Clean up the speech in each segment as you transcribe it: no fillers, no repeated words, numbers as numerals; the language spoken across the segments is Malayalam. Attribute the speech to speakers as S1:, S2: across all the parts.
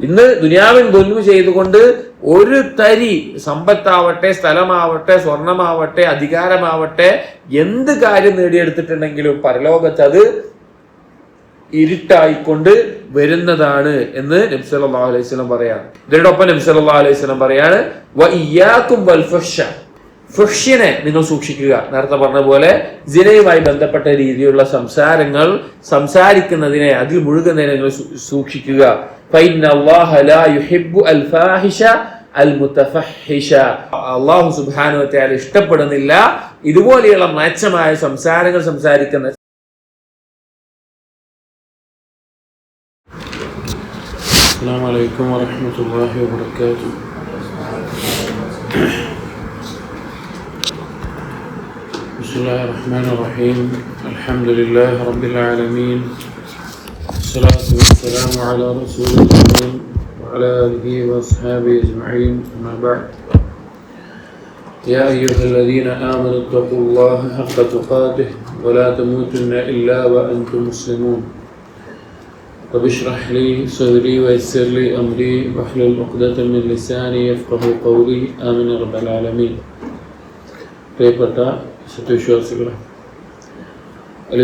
S1: ഇന്ന് ദുനിയാവിൻ ദുൽമ് ചെയ്തുകൊണ്ട് ഒരു തരി സമ്പത്താവട്ടെ, സ്ഥലമാവട്ടെ, സ്വർണമാവട്ടെ, അധികാരമാവട്ടെ, എന്ത് കാര്യം നേടിയെടുത്തിട്ടുണ്ടെങ്കിലും പരലോകത്ത് അത് ഇരുട്ടായിക്കൊണ്ട് വരുന്നതാണ് എന്ന് നബി സല്ലല്ലാഹു അലൈഹി വസല്ലം പറയാണ്. ഇതിനോടൊപ്പം നബി സല്ലല്ലാഹു അലൈഹി വസല്ലം പറയാണ്, വഇയ്യാകും വൽ ഫഹ്ഷിനെ നിങ്ങൾ സൂക്ഷിക്കുക. നേരത്തെ പറഞ്ഞ പോലെ സിനയുമായി ബന്ധപ്പെട്ട രീതിയിലുള്ള സംസാരങ്ങൾ സംസാരിക്കുന്നതിനെ, അതിൽ മുഴുകുന്നതിനെ നിങ്ങൾ സൂക്ഷിക്കുക. ഫഇന്നല്ലാഹ ലാ യുഹിബ്ബു അൽ ഫാഹിഷ അൽ മുതഫഹിഷ. അല്ലാഹു സുബ്ഹാനഹു വ തആല ഇഷ്ടപ്പെടുന്നില്ല ഇതുപോലെയുള്ള മ്ലേച്ഛമായ സംസാരങ്ങൾ സംസാരിക്കുന്ന.
S2: السلام عليكم ورحمة الله وبركاته. بسم الله الرحمن الرحيم. الحمد لله رب العالمين، الصلاة والسلام على رسول الله وعلى آله وأصحابه أجمعين، أما بعد. يا أيها الذين آمنوا اتقوا الله حق تقاته ولا تموتن إلا وأنتم مسلمون. رب اشرح لي صدري ويسر لي أمري واحلل عقدة من لساني يفقهوا قولي. آمين رب العالمين. പ്രിയപ്പെട്ട സത്യവിശ്വാസികളെ,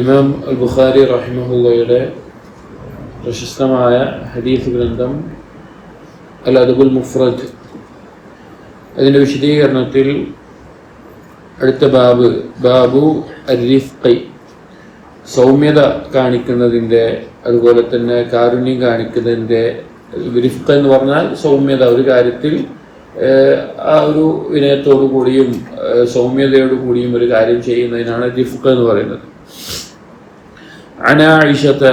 S2: ഇമാം അൽ ബുഖാരി റഹിമഹുള്ളയുടെ പ്രശസ്തമായ ഹദീസ് ഗ്രന്ഥം അൽ അദബുൽ മുഫ്രദ്, അതിൻ്റെ വിശദീകരണത്തിൽ അടുത്ത ബാബു അർ-റിഫ്ഖി, സൗമ്യത കാണിക്കുന്നതിൻ്റെ, അതുപോലെ തന്നെ കാരുണ്യം കാണിക്കുന്നതിൻ്റെ. റിഫ്ഖ് എന്ന് പറഞ്ഞാൽ സൗമ്യത, ഒരു കാര്യത്തിൽ ആ ഒരു വിനയത്തോടു കൂടിയും സൗമ്യതയോടു കൂടിയും ഒരു കാര്യം ചെയ്യുന്നതിനാണ് റിഫ്ഖ് എന്ന് പറയുന്നത്. അൻ ആയിഷത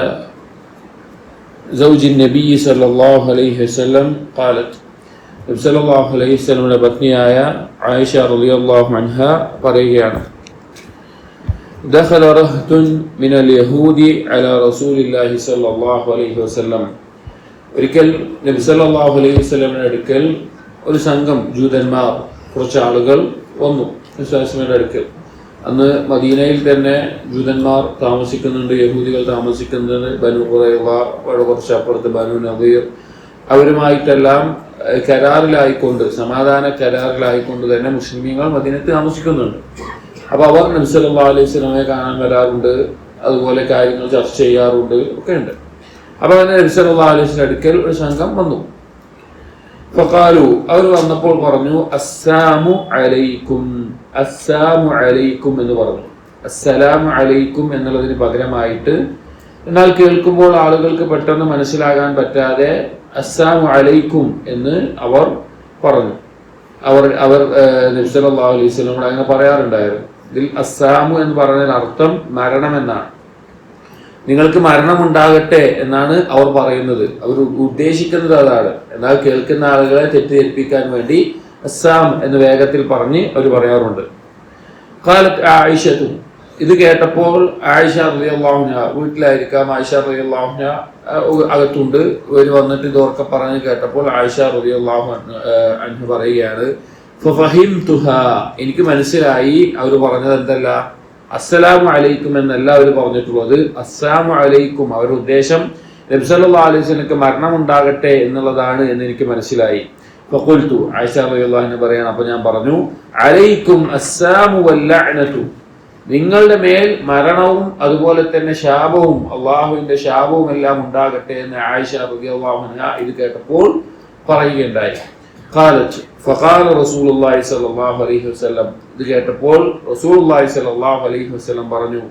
S2: സൗജി നബി സല്ലല്ലാഹു അലൈഹി വസല്ലം ഖാലത്ത്, നബി സല്ലല്ലാഹു അലൈഹി വസല്ലമയുടെ പത്നിയായ ആയിഷ റളിയല്ലാഹു അൻഹ പറയുകയാണ്, دخل رهط من اليهود على رسول الله صلى الله عليه وسلم. ഒരിക്കൽ നബി സല്ലല്ലാഹു അലൈഹി വസല്ലമയുടെ അടുക്കൽ ഒരു സംഘം ജൂതന്മാർ, കുറച്ച് ആളുകൾ വന്നു നബിയുടെ അടുക്കൽ. അന്ന് മദീനയിൽ തന്നെ ജൂതന്മാർ താമസിക്കുന്നുണ്ട്, യഹൂദികൾ താമസിക്കുന്നുണ്ട്. ബനു ഖുറൈള, കുറച്ച് അപ്പുറത്ത് ബനു നദീർ, അവരുമായിട്ടെല്ലാം കരാറിലായിക്കൊണ്ട്, സമാധാന കരാറിലായിക്കൊണ്ട് തന്നെ മുസ്ലിമീങ്ങൾ മദീനത്ത് താമസിക്കുന്നുണ്ട്. അപ്പോൾ അവർ നബി സല്ലല്ലാഹു അലൈഹി വസല്ലമയെ കാണാൻ വരാറുണ്ട്, അതുപോലെ കാര്യങ്ങൾ ചർച്ച ചെയ്യാറുണ്ട്, ഒക്കെ ഉണ്ട്. അപ്പോൾ അങ്ങനെ നബി സല്ലല്ലാഹു അലൈഹി വസല്ലം അടുക്കൽ ഒരു സംഘം വന്നു. ഫഖാലു, അവർ വന്നപ്പോൾ പറഞ്ഞു, അസ്സലാമു അലൈക്കും, അസ്സലാമു അലൈക്കും എന്ന് പറഞ്ഞു. അസ്സലാമു അലൈക്കും എന്നുള്ളതിന് പകരമായിട്ട്, എന്നാൽ കേൾക്കുമ്പോൾ ആളുകൾക്ക് പെട്ടെന്ന് മനസ്സിലാകാൻ പറ്റാതെ അസ്സലാമു അലൈക്കും എന്ന് അവർ പറഞ്ഞു. അവർ നബി സല്ലല്ലാഹു അലൈഹി വസല്ലം അങ്ങനെ പറയാറുണ്ടായിരുന്നു. ഇതിൽ അസ്സലാമു എന്ന് പറഞ്ഞാൽ അർത്ഥം മരണം എന്നാണ്. നിങ്ങൾക്ക് മരണമുണ്ടാകട്ടെ എന്നാണ് അവർ പറയുന്നത്, അവർ ഉദ്ദേശിക്കുന്നത് അതാണ്. എന്നാൽ കേൾക്കുന്ന ആളുകളെ തെറ്റിദ്ധരിപ്പിക്കാൻ വേണ്ടി അസ്സാം എന്ന് വേഗത്തിൽ പറഞ്ഞ് അവർ പറയാറുണ്ട്. ഖാലത്ത് ആയിഷത്തു, ഇത് കേട്ടപ്പോൾ ആയിഷ റളിയല്ലാഹു അൻഹ, വീട്ടിലായിരിക്കാം, ആയിഷ റളിയല്ലാഹു അൻഹ അകത്തുണ്ട്, ഇവർ വന്നിട്ട് ഇതോർക്കെ പറഞ്ഞ് കേട്ടപ്പോൾ ആയിഷ റളിയല്ലാഹു അൻഹ പറയുകയാണ്, ഫഫഹിംതുഹാ, എനിക്ക് മനസ്സിലായി അവർ പറഞ്ഞത് എന്തല്ല, അസ്സലാമു അലൈക്കും എന്നല്ല അവർ പറഞ്ഞിട്ടുള്ളത്, അസ്സലാമു അലൈക്കും, അവരുടെ ഉദ്ദേശം നബി സല്ലല്ലാഹു അലൈഹി വസല്ലമക്ക് മരണം ഉണ്ടാകട്ടെ എന്നുള്ളതാണ് എന്ന് എനിക്ക് മനസ്സിലായി. ഫഖുൽതു, ആയിഷ റളിയല്ലാഹു അൻഹ പറയാണ്, അപ്പോൾ ഞാൻ പറഞ്ഞു, അലൈക്കും അസ്സലാമു വല്ലഅനതു, നിങ്ങളുടെ മേൽ മരണവും അതുപോലെ തന്നെ ശാപവും, അള്ളാഹുവിന്റെ ശാപവും എല്ലാം ഉണ്ടാകട്ടെ എന്ന് ആയിഷ റളിയല്ലാഹു അൻഹ ഇത് കേട്ടപ്പോൾ പറയുകയുണ്ടായി. ഖാലത്ത് ഫഖാല റസൂലുള്ളാഹി സ്വല്ലല്ലാഹു അലൈഹി വസല്ലം, ഇത് കേട്ടപ്പോൾ റസൂലുള്ളാഹി സ്വല്ലല്ലാഹു അലൈഹി വസല്ലം പറഞ്ഞു,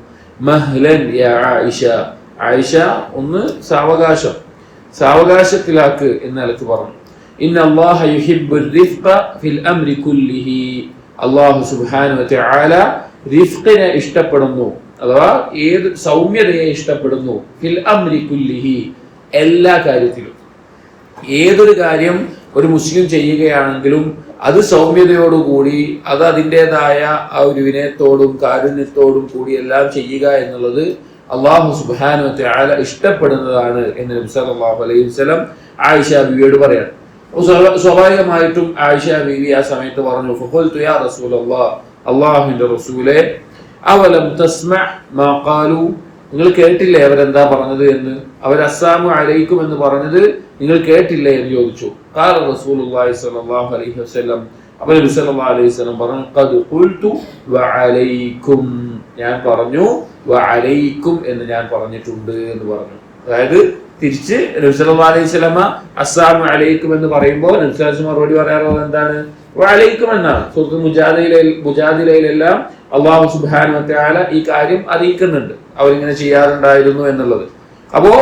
S2: മഹ്ലൻ യാ ആയിഷ, ആയിഷ ഒന്ന് സാവകാശത്തിലാക്ക് എന്ന് നിലക്ക് പറഞ്ഞു. ഇന്നല്ലാഹ യുഹിബ്ബുർ റിഫ്ഖ ഫിൽ അംരി കുല്ലിഹി, അല്ലാഹു സുബ്ഹാനഹു വ തആല റിഫ്ഖിനെ ഇഷ്ടപ്പെടുന്നു, അഥവാ ഏത് സൗമ്യതയെ ഇഷ്ടപ്പെടുന്നു, ഫിൽ അംരി കുല്ലിഹി, എല്ലാ കാര്യത്തിലും. ഏതൊരു കാര്യം ഒരു മുസ്ലിം ചെയ്യുകയാണെങ്കിലും അത് സൗമ്യതയോടുകൂടി, അത് അതിൻ്റെതായ ആ ഒരു വിനയത്തോടും കാരുണ്യത്തോടും കൂടി എല്ലാം ചെയ്യുക എന്നുള്ളത് അല്ലാഹു സുബ്ഹാനഹു വ തആല ഇഷ്ടപ്പെടുന്നതാണ് എന്ന് നബി സല്ലല്ലാഹു അലൈഹി വസല്ലം ആയിഷ ബീവിയോട് പറയാണ്. സ്വാഭാവികമായിട്ടും ആയിഷ ബീവി ആ സമയത്ത് പറഞ്ഞു, ഫഖുൽതു യാ റസൂലല്ലാഹ്, അല്ലാഹുവിന്റെ റസൂലേ, അവലം തസ്മഅ മാ ഖാലു, നിങ്ങൾ കേട്ടില്ലേ അവരെന്താ പറഞ്ഞത് എന്ന്? അവർ അസ്സലാമു അലൈക്കും എന്ന് പറഞ്ഞത്
S1: നിങ്ങൾ കേട്ടില്ലേ എന്ന് ചോദിച്ചു. ഖാല റസൂലുള്ളാഹി സ്വല്ലല്ലാഹു അലൈഹി വസല്ലം, അപ്പോൾ നബി സല്ലല്ലാഹു അലൈഹി വസല്ലം പറഞ്ഞു, ഖദ് ഖുൽതു വഅലൈക്കും, ഞാൻ പറഞ്ഞു, വഅലൈക്കും എന്ന് ഞാൻ പറഞ്ഞിട്ടുണ്ട് എന്ന് പറഞ്ഞു. അതായത് തിരിച്ച് നബി സല്ലല്ലാഹു അലൈഹി വസല്ലം അസ്സലാമു അലൈക്കും എന്ന് പറയുമ്പോൾ നബി സല്ലല്ലാഹു അലൈഹി വസല്ലം മറുപടി പറയാറുള്ളത് എന്താണ്? വഅലൈക്കും എന്നാണ്. സൂറത്തുൽ മുജാദിലയിലെല്ലാം അല്ലാഹു സുബ്ഹാനഹു വ തആല ഈ കാര്യം അറിയിക്കുന്നുണ്ട്, അവരിങ്ങനെ ചെയ്യാറുണ്ടായിരുന്നു എന്നുള്ളത്. അപ്പോ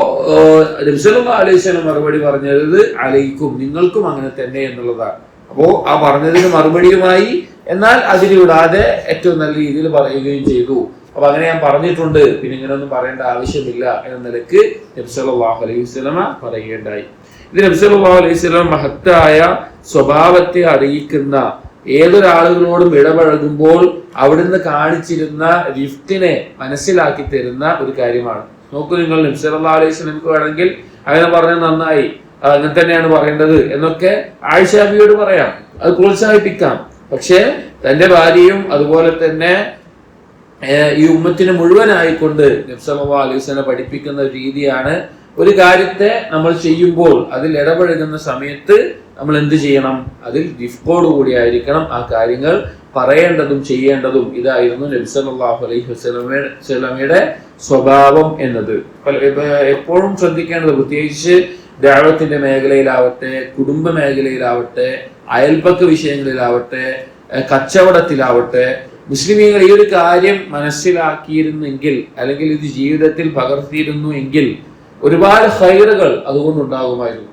S1: നബി സല്ലല്ലാഹു അലൈഹി വസല്ലം മറുപടി പറഞ്ഞത് അലൈക്കും, നിങ്ങൾക്കും അങ്ങനെ തന്നെ എന്നുള്ളതാണ്. അപ്പോ ആ പറഞ്ഞതിന് മറുപടിയുമായി, എന്നാൽ അതിലിടാതെ ഏറ്റവും നല്ല രീതിയിൽ പറയുകയും ചെയ്തു. അപ്പൊ അങ്ങനെ ഞാൻ പറഞ്ഞിട്ടുണ്ട്, പിന്നെ ഇങ്ങനെയൊന്നും പറയേണ്ട ആവശ്യമില്ല എന്ന നിലക്ക് നബി സല്ലല്ലാഹു അലൈഹി വസല്ലം പറയുകയുണ്ടായി. ഇത് നബി സല്ലല്ലാഹു അലൈഹി വസല്ലം മഹത്തായ സ്വഭാവത്തെ അറിയിക്കുന്ന, ഏതൊരാളുകളോടും ഇടപഴകുമ്പോൾ അവിടുന്ന് കാണിച്ചിരുന്ന റിഫ്റ്റിനെ മനസ്സിലാക്കി തരുന്ന ഒരു കാര്യമാണ്. നോക്കൂ നിങ്ങൾ, നബി സല്ലല്ലാഹു അലൈഹി വസല്ലംക്ക് വേണമെങ്കിൽ അങ്ങനെ പറഞ്ഞാൽ നന്നായി, അങ്ങനെ തന്നെയാണ് പറയേണ്ടത് എന്നൊക്കെ ആയിഷ ബിവിയോട് പറയാം, അത് പ്രോത്സാഹിപ്പിക്കാം. പക്ഷേ തന്റെ ഭാര്യയും അതുപോലെ തന്നെ ഈ ഉമ്മത്തിന് മുഴുവനായിക്കൊണ്ട് നബി സല്ലല്ലാഹു അലൈഹി വസല്ലം പഠിപ്പിക്കുന്ന ഒരു രീതിയാണ്, ഒരു കാര്യത്തെ നമ്മൾ ചെയ്യുമ്പോൾ അതിൽ ഇടപഴകുന്ന സമയത്ത് നമ്മൾ എന്ത് ചെയ്യണം? അതിൽ റിഫ്റ്റോട് കൂടി ആയിരിക്കണം ആ കാര്യങ്ങൾ പറയേണ്ടതും ചെയ്യേണ്ടതും. ഇതായിരുന്നു നബി സല്ലല്ലാഹു അലൈഹി വസല്ലമയുടെ സ്വഭാവം എന്നത്. എപ്പോഴും ശ്രദ്ധിക്കേണ്ടത്, പ്രത്യേകിച്ച് ദഅവത്തിന്റെ മേഖലയിലാവട്ടെ, കുടുംബ മേഖലയിലാവട്ടെ, അയൽപക്ക വിഷയങ്ങളിലാവട്ടെ, കച്ചവടത്തിലാവട്ടെ, മുസ്ലിമീങ്ങൾ ഈ ഒരു കാര്യം മനസ്സിലാക്കിയിരുന്നെങ്കിൽ, അല്ലെങ്കിൽ ഇത് ജീവിതത്തിൽ പകർത്തിയിരുന്നു എങ്കിൽ ഒരുപാട് ഖൈറുകൾ അതുകൊണ്ടുണ്ടാകുമായിരുന്നു.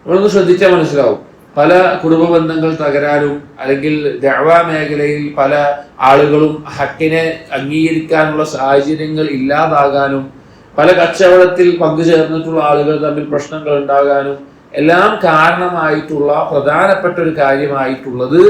S1: നമ്മളൊന്ന് ശ്രദ്ധിച്ചാൽ മനസ്സിലാവും. പല കുടുംബ ബന്ധങ്ങൾ തകരാനും, അല്ലെങ്കിൽ ദഅവ മേഖലയിൽ പല ആളുകളും ഹക്കിനെ അംഗീകരിക്കാനുള്ള സാഹചര്യങ്ങൾ ഇല്ലാതാകാനും, പല കച്ചവടത്തിൽ പങ്കുചേർന്നിട്ടുള്ള ആളുകൾ തമ്മിൽ പ്രശ്നങ്ങൾ ഉണ്ടാകാനും എല്ലാം കാരണമായിട്ടുള്ള പ്രധാനപ്പെട്ട ഒരു കാര്യമായിട്ടുള്ളത്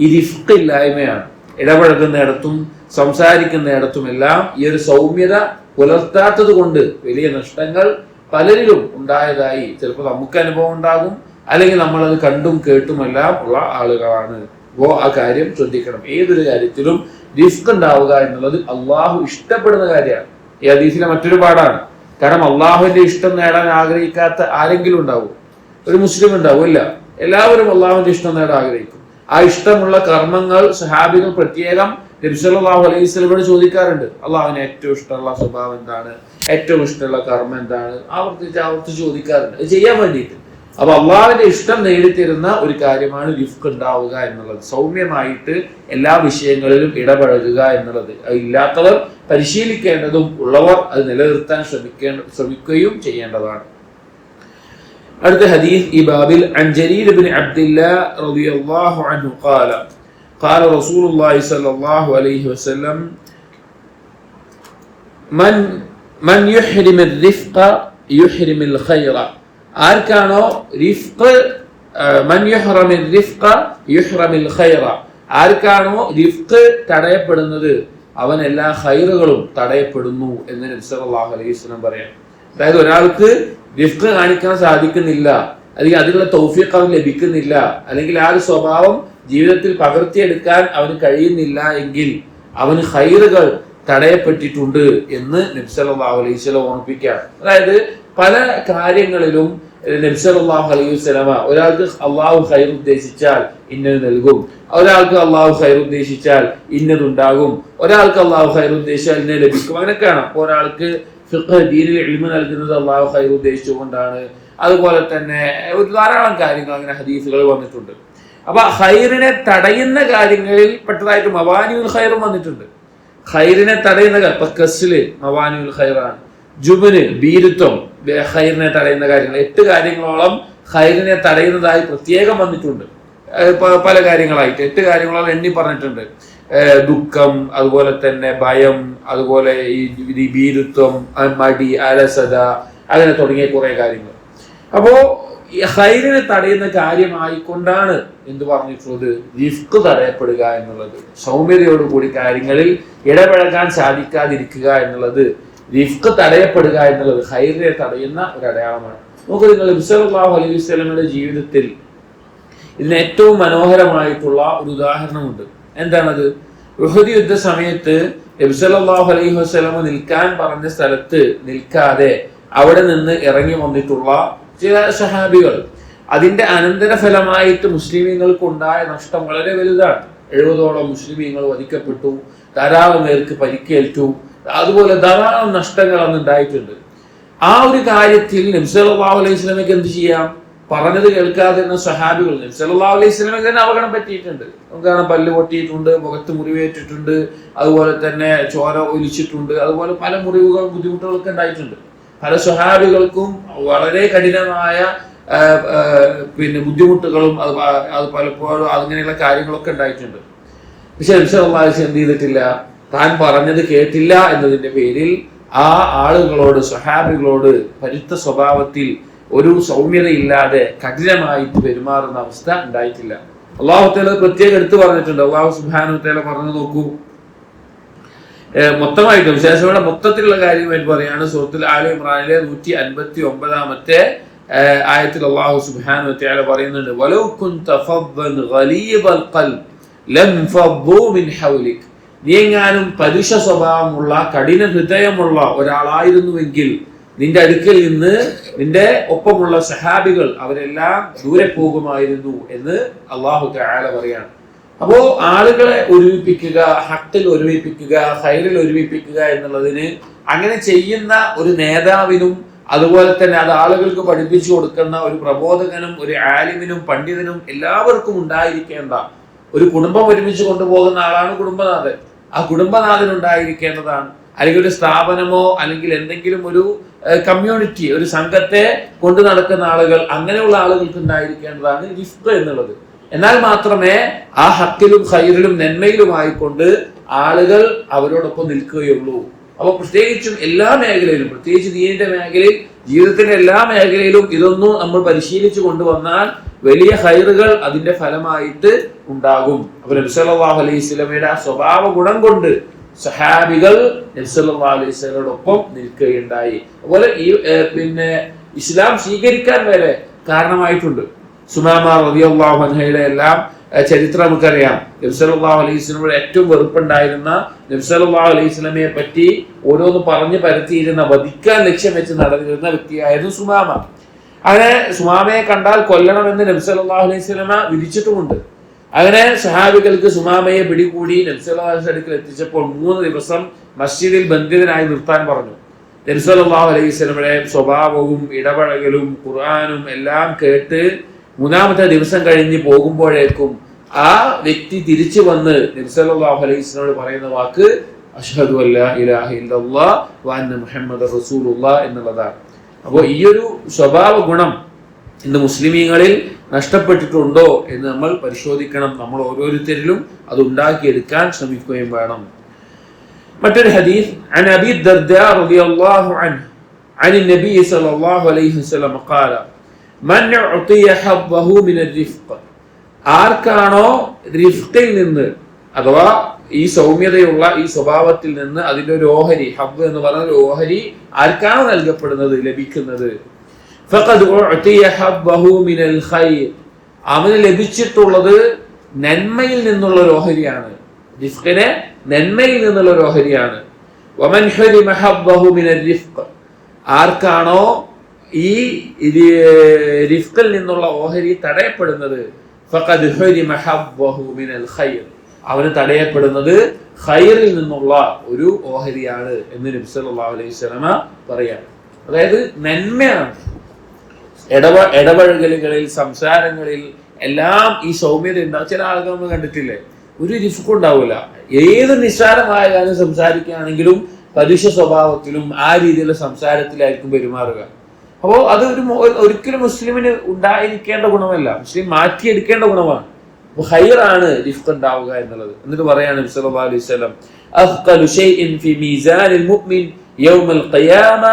S1: ഈ റിഫ്ഖ് ഇല്ലായ്മയാണ്. ഇടപഴകുന്നിടത്തും സംസാരിക്കുന്നിടത്തുമെല്ലാം ഈ ഒരു സൗമ്യത പുലർത്താത്തത് കൊണ്ട് വലിയ നഷ്ടങ്ങൾ പലരിലും ഉണ്ടായതായി ചിലപ്പോൾ നമുക്ക് അനുഭവം ഉണ്ടാകും, അല്ലെങ്കിൽ നമ്മളത് കണ്ടും കേട്ടുമെല്ലാം ഉള്ള ആളുകളാണ്. അപ്പോൾ ആ കാര്യം ശ്രദ്ധിക്കണം. ഏതൊരു കാര്യത്തിലും റിഫ്ഖ് ഉണ്ടാവുക എന്നുള്ളത് അള്ളാഹു ഇഷ്ടപ്പെടുന്ന കാര്യമാണ്. ഈ ഹദീസിലെ മറ്റൊരു പാഠാണ്. കാരണം അള്ളാഹുവിന്റെ ഇഷ്ടം നേടാൻ ആഗ്രഹിക്കാത്ത ആരെങ്കിലും ഉണ്ടാവും? ഒരു മുസ്ലിം ഉണ്ടാവും? ഇല്ല. എല്ലാവരും അള്ളാഹുവിന്റെ ഇഷ്ടം നേടാൻ ആഗ്രഹിക്കും. ആ ഇഷ്ടമുള്ള കർമ്മങ്ങൾ സഹാബികൾ പ്രത്യേകം നബി സല്ലല്ലാഹു അലൈഹി വസല്ലമയോട് ചോദിക്കാറുണ്ട്. അള്ളാഹുവിന് ഏറ്റവും ഇഷ്ടമുള്ള സ്വഭാവം എന്താണ്, ഏറ്റവും ഇഷ്ടമുള്ള കർമ്മം എന്താണ്, ആവർത്തിച്ച് ചോദിക്കാറുണ്ട്, അത് ചെയ്യാൻ വേണ്ടിയിട്ട്. അപ്പൊ അള്ളാഹുവിന്റെ ഇഷ്ടം നേടിത്തരുന്ന ഒരു കാര്യമാണ് റിഫ്ഖ് ഉണ്ടാവുക എന്നുള്ളത്. സൗമ്യമായിട്ട് എല്ലാ വിഷയങ്ങളിലും ഇടപഴകുക എന്നുള്ളത്. അത് ഇല്ലാത്തവർ പരിശീലിക്കേണ്ടതും ഉള്ളവർ അത് നിലനിർത്താൻ ശ്രമിക്കുകയും ചെയ്യേണ്ടതാണ്. അടുത്ത ഹദീസ് ഈ ബാബിൽ അൻ ജരീർ ഇബ്നു അബ്ദില്ലാഹ് റളിയല്ലാഹു അൻഹു ഖാല ഖാല റസൂലുള്ളാഹി സ്വല്ലല്ലാഹു അലൈഹി വസല്ലം മൻ യുഹ്രിമിർ റിഫ്ഖ യുഹ്രിമിൽ ഖൈറ, ആർക്കാണോ റിഫ്ഖ്, മൻ യുഹ്റമിർ റിഫ്ഖ യുഹ്റമിൽ ഖൈറ, ആർക്കാണോ റിഫ്ഖ് തടയപ്പെടുന്നത് അവൻ എല്ലാ ഖൈറുകളും തടയപ്പെടുന്നു എന്ന് നബി സല്ലല്ലാഹു അലൈഹി വസല്ലം പറയാം. അതായത് ഒരാൾക്ക് റിഫ്ഖ് കാണിക്കാൻ സാധിക്കുന്നില്ല, അല്ലെങ്കിൽ അതിനുള്ള തൗഫീഖ് അവൻ ലഭിക്കുന്നില്ല, അല്ലെങ്കിൽ ആ ഒരു സ്വഭാവം ജീവിതത്തിൽ പകർത്തിയെടുക്കാൻ അവന് കഴിയുന്നില്ല എങ്കിൽ അവന് ഖൈറുകൾ തടയപ്പെട്ടിട്ടുണ്ട് എന്ന് നബി സല്ലല്ലാഹു അലൈഹി വസല്ലം ഓർമ്മിപ്പിക്കുകയാണ്. അതായത് പല കാര്യങ്ങളിലും നബി സല്ലല്ലാഹു അലൈഹി വസല്ലം ഒരാൾക്ക് അള്ളാഹു ഖൈർ ഉദ്ദേശിച്ചാൽ ഇന്നത് നൽകും, ഒരാൾക്ക് അള്ളാഹു ഖൈർ ഉദ്ദേശിച്ചാൽ ഇന്നതുണ്ടാകും, ഒരാൾക്ക് അള്ളാഹു ഖൈർ ഉദ്ദേശിച്ചാൽ ഇന്നത് ലഭിക്കും. അങ്ങനെയൊക്കെയാണ്. അപ്പോൾ ഒരാൾക്ക് ഫിഖ് ദീനിൽ ഇൽമ നൽകുന്നത് അള്ളാഹു ഖൈർ ഉദ്ദേശിച്ചുകൊണ്ടാണ്. അതുപോലെ തന്നെ ഒരു ധാരാളം കാര്യങ്ങൾ അങ്ങനെ ഹദീസുകൾ വന്നിട്ടുണ്ട്. അപ്പൊ ഖൈറിനെ തടയുന്ന കാര്യങ്ങളിൽ പെട്ടതായിട്ട് മവാനിഉൽ ഖൈറും വന്നിട്ടുണ്ട്. ഖൈറിനെ തടയുന്ന ഇപ്പൊ കസ്ല് മവാനിഉൽ ഖൈറാണ്, ജുബ്ന് ഭീരുത്വം ഖൈറിനെ തടയുന്ന കാര്യങ്ങൾ, 8 കാര്യങ്ങളോളം ഖൈറിനെ തടയുന്നതായി പ്രത്യേകം വന്നിട്ടുണ്ട്. പല കാര്യങ്ങളായിട്ട് 8 കാര്യങ്ങളോളം എണ്ണി പറഞ്ഞിട്ടുണ്ട്. ദുഃഖം, അതുപോലെ തന്നെ ഭയം, അതുപോലെ ഈ ഭീരുത്വം, മടി, അലസത, അങ്ങനെ തുടങ്ങിയ കുറെ കാര്യങ്ങൾ. അപ്പോ ഈ ഖൈറിനെ തടയുന്ന കാര്യമായിക്കൊണ്ടാണ് എന്ത് പറഞ്ഞിട്ടുള്ളത്? റിഫ്ഖ് തടയപ്പെടുക എന്നുള്ളത്. സൗമ്യതയോടുകൂടി കാര്യങ്ങളിൽ ഇടപഴകാൻ സാധിക്കാതിരിക്കുക എന്നുള്ളത്, റിഫ്ഖ് തടയപ്പെടുക എന്നുള്ളത് ഖൈറിനെ തടയുന്ന ഒരു അടയാളമാണ്. നമുക്ക് നിങ്ങൾ നബി സല്ലല്ലാഹു അലൈഹി വസല്ലമയുടെ ജീവിതത്തിൽ ഇതിന് ഏറ്റവും മനോഹരമായിട്ടുള്ള ഒരു ഉദാഹരണമുണ്ട്. എന്താണത്? ഉഹദ് യുദ്ധ സമയത്ത് നബി സല്ലല്ലാഹു അലൈഹി വസല്ലം നിൽക്കാൻ പറഞ്ഞ സ്ഥലത്ത് നിൽക്കാതെ അവിടെ നിന്ന് ഇറങ്ങി വന്നിട്ടുള്ള ചില സഹാബികൾ. അതിന്റെ അനന്തരഫലമായിട്ട് മുസ്ലിമീങ്ങൾക്ക് ഉണ്ടായ നഷ്ടം വളരെ വലുതാണ്. 70ഓളം മുസ്ലിമീങ്ങൾ വധിക്കപ്പെട്ടു, ധാരാളം പേർക്ക് പരിക്കേറ്റു, അതുപോലെ ധാരാളം നഷ്ടങ്ങൾ അന്ന് ഉണ്ടായിട്ടുണ്ട്. ആ ഒരു കാര്യത്തിൽ നബി സല്ലല്ലാഹു അലൈഹി വസല്ലമയ്ക്ക് എന്ത് ചെയ്യാം? പറഞ്ഞത് കേൾക്കാതിരുന്ന സഹാബികൾ നബി സല്ലല്ലാഹു അലൈഹി വസല്ലമയ്ക്ക് തന്നെ അപകടം പറ്റിയിട്ടുണ്ട്. നമുക്കാണ് പല്ല് പൊട്ടിയിട്ടുണ്ട്, മുഖത്ത് മുറിവേറ്റിട്ടുണ്ട്, അതുപോലെ തന്നെ ചോര ഒലിച്ചിട്ടുണ്ട്, അതുപോലെ പല മുറിവുകളും ബുദ്ധിമുട്ടുകളൊക്കെ ഉണ്ടായിട്ടുണ്ട്. പല സഹാബികൾക്കും വളരെ കഠിനമായ ബുദ്ധിമുട്ടുകളും അത് പലപ്പോഴും അങ്ങനെയുള്ള കാര്യങ്ങളൊക്കെ ഉണ്ടായിട്ടുണ്ട്. പക്ഷെ നബി സല്ലല്ലാഹു അലൈഹി വസല്ലം എന്ത് ചെയ്തിട്ടില്ല? താൻ പറഞ്ഞത് കേട്ടില്ല എന്നതിന്റെ പേരിൽ ആ ആളുകളോട്, സഹാബികളോട് പരുത്ത സ്വഭാവത്തിൽ ഒരു സൗമ്യതയില്ലാതെ കഠിനമായിട്ട് പെരുമാറുന്ന അവസ്ഥ ഉണ്ടായിട്ടില്ല. അല്ലാഹു തആല പ്രത്യേകം എടുത്തു പറഞ്ഞിട്ടുണ്ട്. അല്ലാഹു സുബ്ഹാനഹു വ തആല പറഞ്ഞു നോക്കൂ, മൊത്തമായിട്ട് വിശേഷങ്ങളുടെ മൊത്തത്തിലുള്ള കാര്യമായിട്ട് പറയാണ്. സൂറത്തുൽ ആല ഇമ്രാനിലെ 159-ാമത്തെ ആയത്തിൽ അല്ലാഹു സുബ്ഹാനഹു വ തആല പറയുന്നുണ്ട്, വലൗ കുൻത ഫദ്ദൻ ഗലീബൽ ഖൽബ് ലം ഫദ്ദു മിൻ ഹൗലിക്. നീ എങ്ങാനും പരുഷ സ്വഭാവമുള്ള, കഠിന ഹൃദയമുള്ള ഒരാളായിരുന്നുവെങ്കിൽ നിന്റെ അടുക്കൽ നിന്ന് നിന്റെ ഒപ്പമുള്ള സഹാബികൾ അവരെല്ലാം ദൂരെ പോകുമായിരുന്നു എന്ന് അല്ലാഹു തആല പറയാണ്. അപ്പോ ആളുകളെ ഒരുമിപ്പിക്കുക, ഹക്കിൽ ഒരുമിപ്പിക്കുക, ഖൈറിൽ ഒരുമിപ്പിക്കുക എന്നുള്ളതിന് അങ്ങനെ ചെയ്യുന്ന ഒരു നേതാവിനും അതുപോലെ തന്നെ അത് ആളുകൾക്ക് പഠിപ്പിച്ചു കൊടുക്കുന്ന ഒരു പ്രബോധകനും ഒരു ആലിമിനും പണ്ഡിതനും എല്ലാവർക്കും ഉണ്ടായിരിക്കേണ്ട ഒരു കുടുംബം ഒരുമിച്ച് കൊണ്ടുപോകുന്ന ആളാണ് കുടുംബനാഥൻ. ആ കുടുംബനാഥൻ ഉണ്ടായിരിക്കേണ്ടതാണ്. അല്ലെങ്കിൽ ഒരു സ്ഥാപനമോ അല്ലെങ്കിൽ എന്തെങ്കിലും ഒരു കമ്മ്യൂണിറ്റി, ഒരു സംഘത്തെ കൊണ്ടു നടക്കുന്ന ആളുകൾ, അങ്ങനെയുള്ള ആളുകൾക്ക് ഉണ്ടായിരിക്കേണ്ടതാണ് റിഫ്ഖ് എന്നുള്ളത്. എന്നാൽ മാത്രമേ ആ ഹക്കിലും ഖൈറിലും നന്മയിലുമായിക്കൊണ്ട് ആളുകൾ അവരോടൊപ്പം നിൽക്കുകയുള്ളൂ. അപ്പൊ പ്രത്യേകിച്ചും എല്ലാ മേഖലയിലും, പ്രത്യേകിച്ച് ദീനിന്റെ മേഖലയിൽ, ജീവിതത്തിന്റെ എല്ലാ മേഖലയിലും ഇതൊന്നും നമ്മൾ പരിശീലിച്ചു കൊണ്ടുവന്നാൽ വലിയ ഖൈറുകൾ അതിന്റെ ഫലമായിട്ട് ഉണ്ടാകും. അപ്പൊ നബി സല്ലല്ലാഹു അലൈഹി വസല്ലമയുടെ ആ സ്വഭാവ ഗുണം കൊണ്ട് സഹാബികൾ നബി സല്ലല്ലാഹു അലൈഹി വസല്ലമയോടൊപ്പം നിൽക്കുകയുണ്ടായി. അതുപോലെ ഈ ഇസ്ലാം സ്വീകരിക്കാൻ വരെ കാരണമായിട്ടുണ്ട്. സുമാമ റളിയല്ലാഹു അൻഹയുടെ എല്ലാം ചരിത്രം നമുക്കറിയാം. നബി സല്ലല്ലാഹു അലൈഹി വസല്ലമയുടെ ഏറ്റവും വെറുപ്പുണ്ടായിരുന്ന, നബി സല്ലല്ലാഹു അലൈഹി വസല്ലമയെ പറ്റി ഓരോന്ന് പറഞ്ഞു പരത്തിയിരുന്ന, വധിക്കാൻ ലക്ഷ്യം വെച്ച് നടന്നിരുന്ന വ്യക്തിയായിരുന്നു സുമാമ. അങ്ങനെ സുമാമയെ കണ്ടാൽ കൊല്ലണമെന്ന് നബി സല്ലല്ലാഹു അലൈഹി വസല്ലമ വിധിച്ചിട്ടുമുണ്ട്. അങ്ങനെ സഹാബികൾക്ക് സുമാമയെ പിടികൂടി നബി സല്ലല്ലാഹു അലൈഹി വസല്ലം അടുക്കൽ എത്തിച്ചപ്പോൾ 3 ദിവസം മസ്ജിദിൽ ബന്ധിതനായി നിർത്താൻ പറഞ്ഞു. നബി സല്ലല്ലാഹു അലൈഹി വസല്ലമയുടെ സ്വഭാവവും ഇടപഴകലും ഖുർആനും എല്ലാം കേട്ട് 3-ാമത്തെ ദിവസം കഴിഞ്ഞ് പോകുമ്പോഴേക്കും ആ വ്യക്തി തിരിച്ചു വന്ന് നബി സല്ലല്ലാഹു അലൈഹി വസല്ലമയോട് പറയുന്ന വാക്ക് അഷ്ഹദു അല്ലാ ഇലാഹ ഇല്ലല്ലാഹ് വ അന്ന മുഹമ്മദർ റസൂലുള്ളാഹ് എന്നുള്ളതാണ്. അപ്പോൾ ഈ ഒരു സ്വഭാവ ഗുണം ഇന്ന് മുസ്ലിമീങ്ങളിൽ നഷ്ടപ്പെട്ടിട്ടുണ്ടോ എന്ന് നമ്മൾ പരിശോധിക്കണം. നമ്മൾ ഓരോരുത്തരിലും അത് ഉണ്ടാക്കിയെടുക്കാൻ ശ്രമിക്കുകയും വേണം. മറ്റൊരു ഹദീസ്, عن أبي الدرداء رضي الله عنه عن النبي صلى الله عليه وسلم قال من أعطي حظه من الرفق. ആർക്കാണോ റിഫ്ഖിൽ നിന്ന് അഥവാ ഈ സൗമ്യതയുള്ള ഈ സ്വഭാവത്തിൽ നിന്ന് അതിന്റെ ഒരു ഓഹരി, ഹബ്ബ് എന്ന് പറയുന്ന ഒരു ഓഹരി ആർക്കാണോ നൽകപ്പെടുന്നത്, ലഭിക്കുന്നത്, ഫഖദ് ഉഅതിയ ഹബ്ബഹു മിനൽ ഖൈർ, അവന് ലഭിച്ചിട്ടുള്ളത് നന്മയിൽ നിന്നുള്ള ഒരു ഓഹരിയാണ്. റിഫ്ഖിനെ നന്മയിൽ നിന്നുള്ള ഒരു ഓഹരിയാണ്. വമൻ ഹുരിമ ഹബ്ബഹു മിനൽ റിഫ്ഖ്, ആർക്കാണോ ഈ റിഫ്ഖിൽ നിന്നുള്ള ഓഹരി തടയപ്പെടുന്നത്, ഫഖദ് ഹുരിമ ഹബ്ബഹു മിനൽ ഖൈർ, അവന് തടയപ്പെടുന്നത് ഖൈറിൽ നിന്നുള്ള ഒരു ഓഹരിയാണ് എന്ന് നബി സല്ലല്ലാഹു അലൈഹി വസല്ലമ പറയാണ്. അതായത് നന്മയാണ്. ഇടപഴകലുകളിൽ, സംസാരങ്ങളിൽ എല്ലാം ഈ സൗമ്യത ഉണ്ടാവും. ചില ആളുകൾ നമ്മൾ കണ്ടിട്ടില്ലേ, ഒരു റിഫ്ഖ് ഉണ്ടാവില്ല. ഏത് നിസ്സാരമായ കാര്യം സംസാരിക്കുകയാണെങ്കിലും പരുഷ സ്വഭാവത്തിലും ആ രീതിയിലുള്ള സംസാരത്തിലായിരിക്കും പെരുമാറുക. അപ്പോൾ അത് ഒരിക്കലും മുസ്ലിമിന് ഉണ്ടായിരിക്കേണ്ട ഗുണമല്ല, മുസ്ലിം മാറ്റിയെടുക്കേണ്ട ഗുണമാണ്. ഖൈറാണ് റിഫ്ഖ് ഉണ്ടാവുക എന്നുള്ളത്. എന്നിട്ട് പറയാണ് നബി സല്ലല്ലാഹു അലൈഹി വസല്ലം, അഫ്ഖലു ഷൈഇൻ ഫി മീസാനിൽ മുഅ്മിൻ യൗമൽ ഖിയാമ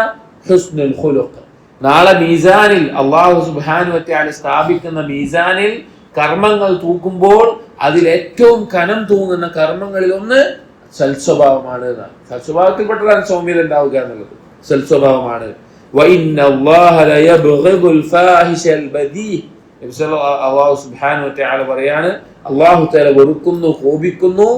S1: ഹുസ്നുൽ ഖുലുഖ്. നാളെ മീസാനിൽ, അല്ലാഹു സുബ്ഹാനഹു വ തആല സ്ഥാപിക്കുന്ന മീസാനിൽ കർമ്മങ്ങൾ തൂക്കുമ്പോൾ അതിൽ ഏറ്റവും കനം തൂങ്ങുന്ന കർമ്മങ്ങളിൽ ഒന്ന് സൽസ്വഭാവമാണ് എന്നാണ്. സൽസ്വഭാവത്തിൽപ്പെട്ടതാണ് സൗമ്യത ഉണ്ടാവുക എന്നുള്ളത്. സൽസ്വഭാവമാണ്. വഇന്നല്ലാഹ ലയബ്ഗിദുൽ ഫാഹിശൽ ബദീഹ്. അല്ലാഹു സുബ്ഹാനഹു വ തആല പറയാണ്, അല്ലാഹു തആല വെറുക്കുന്നു, കോപിക്കുന്നു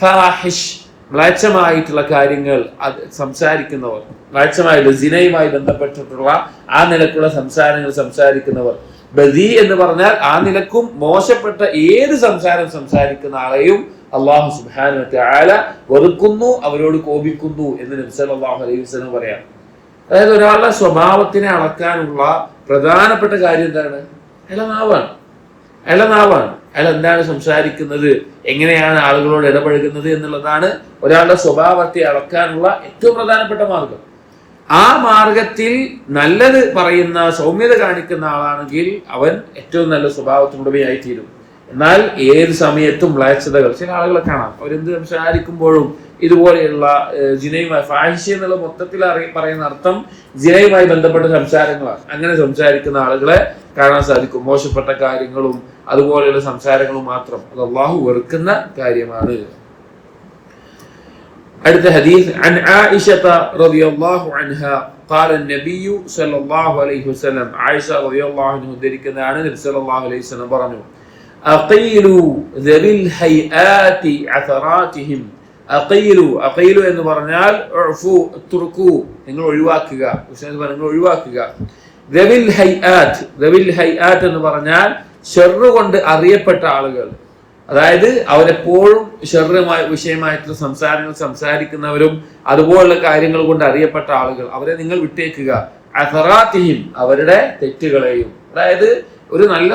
S1: ഫാഹിഷ്, മ്ലേച്ഛമായിട്ടുള്ള കാര്യങ്ങൾ അത് സംസാരിക്കുന്നവർ, മ്ലേച്ഛമായിട്ട് സിനയുമായി ബന്ധപ്പെട്ടിട്ടുള്ള ആ നിലക്കുള്ള സംസാരങ്ങൾ സംസാരിക്കുന്നവർ. ബദീ എന്ന് പറഞ്ഞാൽ ആ നിലക്കും മോശപ്പെട്ട ഏത് സംസാരം സംസാരിക്കുന്ന ആളെയും അല്ലാഹു സുബ്ഹാനഹു വ തആല വെറുക്കുന്നു, അവരോട് കോപിക്കുന്നു എന്ന് നബി സല്ലല്ലാഹു അലൈഹി വസല്ലം പറയാം. അതായത് ഒരാളുടെ സ്വഭാവത്തിനെ അളക്കാനുള്ള പ്രധാനപ്പെട്ട കാര്യം എന്താണ്? അയാളെ നാവാണ്. അയാൾ എന്താണ് സംസാരിക്കുന്നത്, എങ്ങനെയാണ് ആളുകളോട് ഇടപഴകുന്നത് എന്നുള്ളതാണ് ഒരാളുടെ സ്വഭാവത്തെ അളക്കാനുള്ള ഏറ്റവും പ്രധാനപ്പെട്ട മാർഗം. ആ മാർഗത്തിൽ നല്ലത് പറയുന്ന, സൗമ്യത കാണിക്കുന്ന ആളാണെങ്കിൽ അവൻ ഏറ്റവും നല്ല സ്വഭാവത്തിനുടമയായി തീരും. എന്നാൽ ഏത് സമയത്തും മ്ലേച്ഛതകൾ, ചില ആളുകളെ കാണാം, അവരെന്ത് സംസാരിക്കുമ്പോഴും ഇതുപോലെയുള്ള ജിനയുമായി, ഫാഹിഷ എന്നുള്ള മൊത്തത്തിൽ പറയുന്ന അർത്ഥം ജിനയുമായി ബന്ധപ്പെട്ട സംസാരങ്ങളാണ്. അങ്ങനെ സംസാരിക്കുന്ന ആളുകളെ കാണാൻ സാധിക്കും. മോശപ്പെട്ട കാര്യങ്ങളും അതുപോലെയുള്ള സംസാരങ്ങളും മാത്രം, അത് അല്ലാഹു വെറുക്കുന്ന കാര്യമാണ്. അടുത്ത ഹദീസ്, അൻ ആയിഷത റളിയല്ലാഹു അൻഹ قال النبي صلى الله عليه وسلم, ആയിഷ റളിയല്ലാഹു അൻഹ ഉദ്ധരിക്കുന്നതാണ്, നബി സല്ലല്ലാഹു അലൈഹി വസല്ലം പറഞ്ഞു, അഖീലു ദബിൽ ഹൈആതി അഥറാതിഹിം. അഖീലു എന്ന് പറഞ്ഞാൽ ഉഫു തുർക്കു, നിങ്ങൾ ഒഴിവാക്കുക, നിങ്ങൾ ഒഴിവാക്കുക. ദബിൽ ഹൈആത്ത് എന്ന് പറഞ്ഞാൽ ഷർറ് കൊണ്ട് അറിയപ്പെട്ട ആളുകൾ, അതായത് അവരെപ്പോഴും ഷർറുമായി വിഷയമായിട്ടുള്ള സംസാരങ്ങൾ സംസാരിക്കുന്നവരും അതുപോലുള്ള കാര്യങ്ങൾ കൊണ്ട് അറിയപ്പെട്ട ആളുകൾ, അവരെ നിങ്ങൾ വിട്ടേക്കുക. അഥറാതിഹിം, അവരുടെ തെറ്റുകളെയും. അതായത് ഒരു നല്ല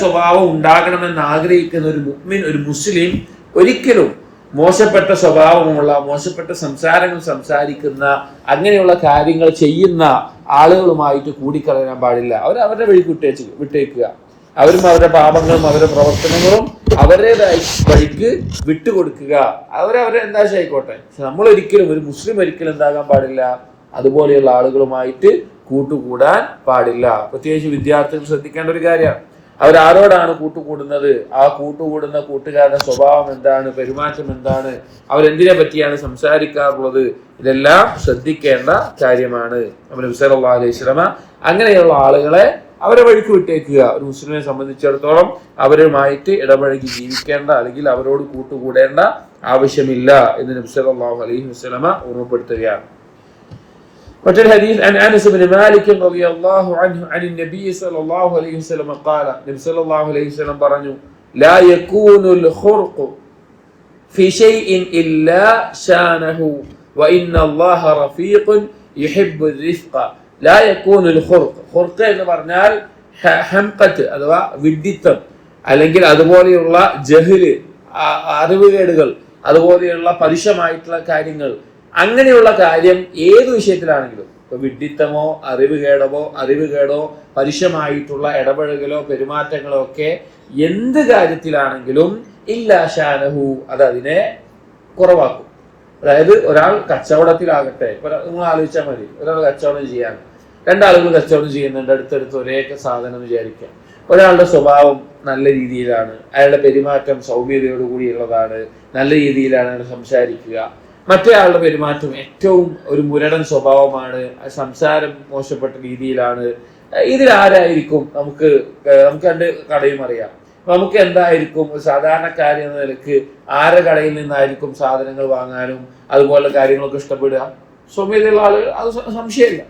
S1: സ്വഭാവം ഉണ്ടാകണമെന്ന് ആഗ്രഹിക്കുന്ന ഒരു മുഅ്മിൻ, ഒരു മുസ്ലിം ഒരിക്കലും മോശപ്പെട്ട സ്വഭാവമുള്ള, മോശപ്പെട്ട സംസാരങ്ങൾ സംസാരിക്കുന്ന, അങ്ങനെയുള്ള കാര്യങ്ങൾ ചെയ്യുന്ന ആളുകളുമായിട്ട് കൂടിക്കളയാൻ പാടില്ല. അവരുടെ വഴിക്ക് വിട്ടേക്കുക. അവരും അവരുടെ പാപങ്ങളും അവരുടെ പ്രവർത്തനങ്ങളും അവരുടേതായ വഴിക്ക് വിട്ടുകൊടുക്കുക. അവരെ എന്താ ആയിക്കോട്ടെ. നമ്മൾ ഒരിക്കലും, ഒരു മുസ്ലിം ഒരിക്കലും എന്താകാൻ പാടില്ല, അതുപോലെയുള്ള ആളുകളുമായിട്ട് കൂട്ടുകൂടാൻ പാടില്ല. പ്രത്യേകിച്ച് വിദ്യാർത്ഥികൾ ശ്രദ്ധിക്കേണ്ട ഒരു കാര്യമാണ്. അവരാരോടാണ് കൂട്ടുകൂടുന്നത്, ആ കൂട്ടുകൂടുന്ന കൂട്ടുകാരുടെ സ്വഭാവം എന്താണ്, പെരുമാറ്റം എന്താണ്, അവരെന്തിനെ പറ്റിയാണ് സംസാരിക്കാറുള്ളത്, ഇതെല്ലാം ശ്രദ്ധിക്കേണ്ട കാര്യമാണ്. നബി സല്ലല്ലാഹു അലൈഹി വസല്ലം അങ്ങനെയുള്ള ആളുകളെ അവരെ വഴിക്ക് വിട്ടേക്കുക. ഒരു മുസ്ലിമിനെ സംബന്ധിച്ചിടത്തോളം അവരുമായിട്ട് ഇടപഴകി ജീവിക്കേണ്ട, അല്ലെങ്കിൽ അവരോട് കൂട്ടുകൂടേണ്ട ആവശ്യമില്ല എന്ന് നബി സല്ലല്ലാഹു അലൈഹി വസല്ലം ഓർമ്മപ്പെടുത്തുകയാണ്. മറ്റൊരു ഹദീസ്, عن انس بن مالك رضي الله عنه عن النبي صلى الله عليه وسلم قال, നബി സല്ലല്ലാഹു അലൈഹി വസല്ലം പറഞ്ഞു, لا يكون الخرق في شيء الا شانه وان الله رفيق يحب الرفق. لا يكون الخرق, ഖുർഖ് എന്ന് പറഞ്ഞാൽ ഹംഖത്ത് അഥവാ വിഡ്ഢിത്തം, അല്ലെങ്കിൽ അതുപോലെയുള്ള ജഹ്ല്, അറിവുകേടുകൾ, അതുപോലെയുള്ള പരുഷമായിട്ടുള്ള കാര്യങ്ങൾ, അങ്ങനെയുള്ള കാര്യം ഏത് വിഷയത്തിലാണെങ്കിലും, ഇപ്പൊ വിഡ്ഢിത്തമോ അറിവുകേടോ പരുഷമായിട്ടുള്ള ഇടപഴകലോ പെരുമാറ്റങ്ങളോ ഒക്കെ എന്ത് കാര്യത്തിലാണെങ്കിലും ഇല്ലാ ഷാനഹു, അത് അതിനെ കുറവാക്കും. അതായത് ഒരാൾ കച്ചവടത്തിലാകട്ടെ, നിങ്ങൾ ആലോചിച്ചാൽ മതി, ഒരാൾ കച്ചവടം ചെയ്യാൻ, രണ്ടാളുകൾ കച്ചവടം ചെയ്യുന്നുണ്ട്, അടുത്തടുത്ത് ഒരേ സാധനം വിചാരിക്കാം. ഒരാളുടെ സ്വഭാവം നല്ല രീതിയിലാണ്, അയാളുടെ പെരുമാറ്റം സൗമ്യതയോടുകൂടിയുള്ളതാണ്, നല്ല രീതിയിലാണ് അയാൾ സംസാരിക്കുക. മറ്റേ ആളുടെ പെരുമാറ്റം ഏറ്റവും ഒരു മുരടൻ സ്വഭാവമാണ്, സംസാരം മോശപ്പെട്ട രീതിയിലാണ്. ഇതിലാരായിരിക്കും നമുക്ക് രണ്ട് കടയും അറിയാം. നമുക്ക് എന്തായിരിക്കും ഒരു സാധാരണക്കാരി എന്ന നിലക്ക് ആരുടെ കടയിൽ നിന്നായിരിക്കും സാധനങ്ങൾ വാങ്ങാനും അതുപോലുള്ള കാര്യങ്ങളൊക്കെ ഇഷ്ടപ്പെടുക? സൗമ്യതയുള്ള ആളുകൾ, അത് സംശയമില്ല.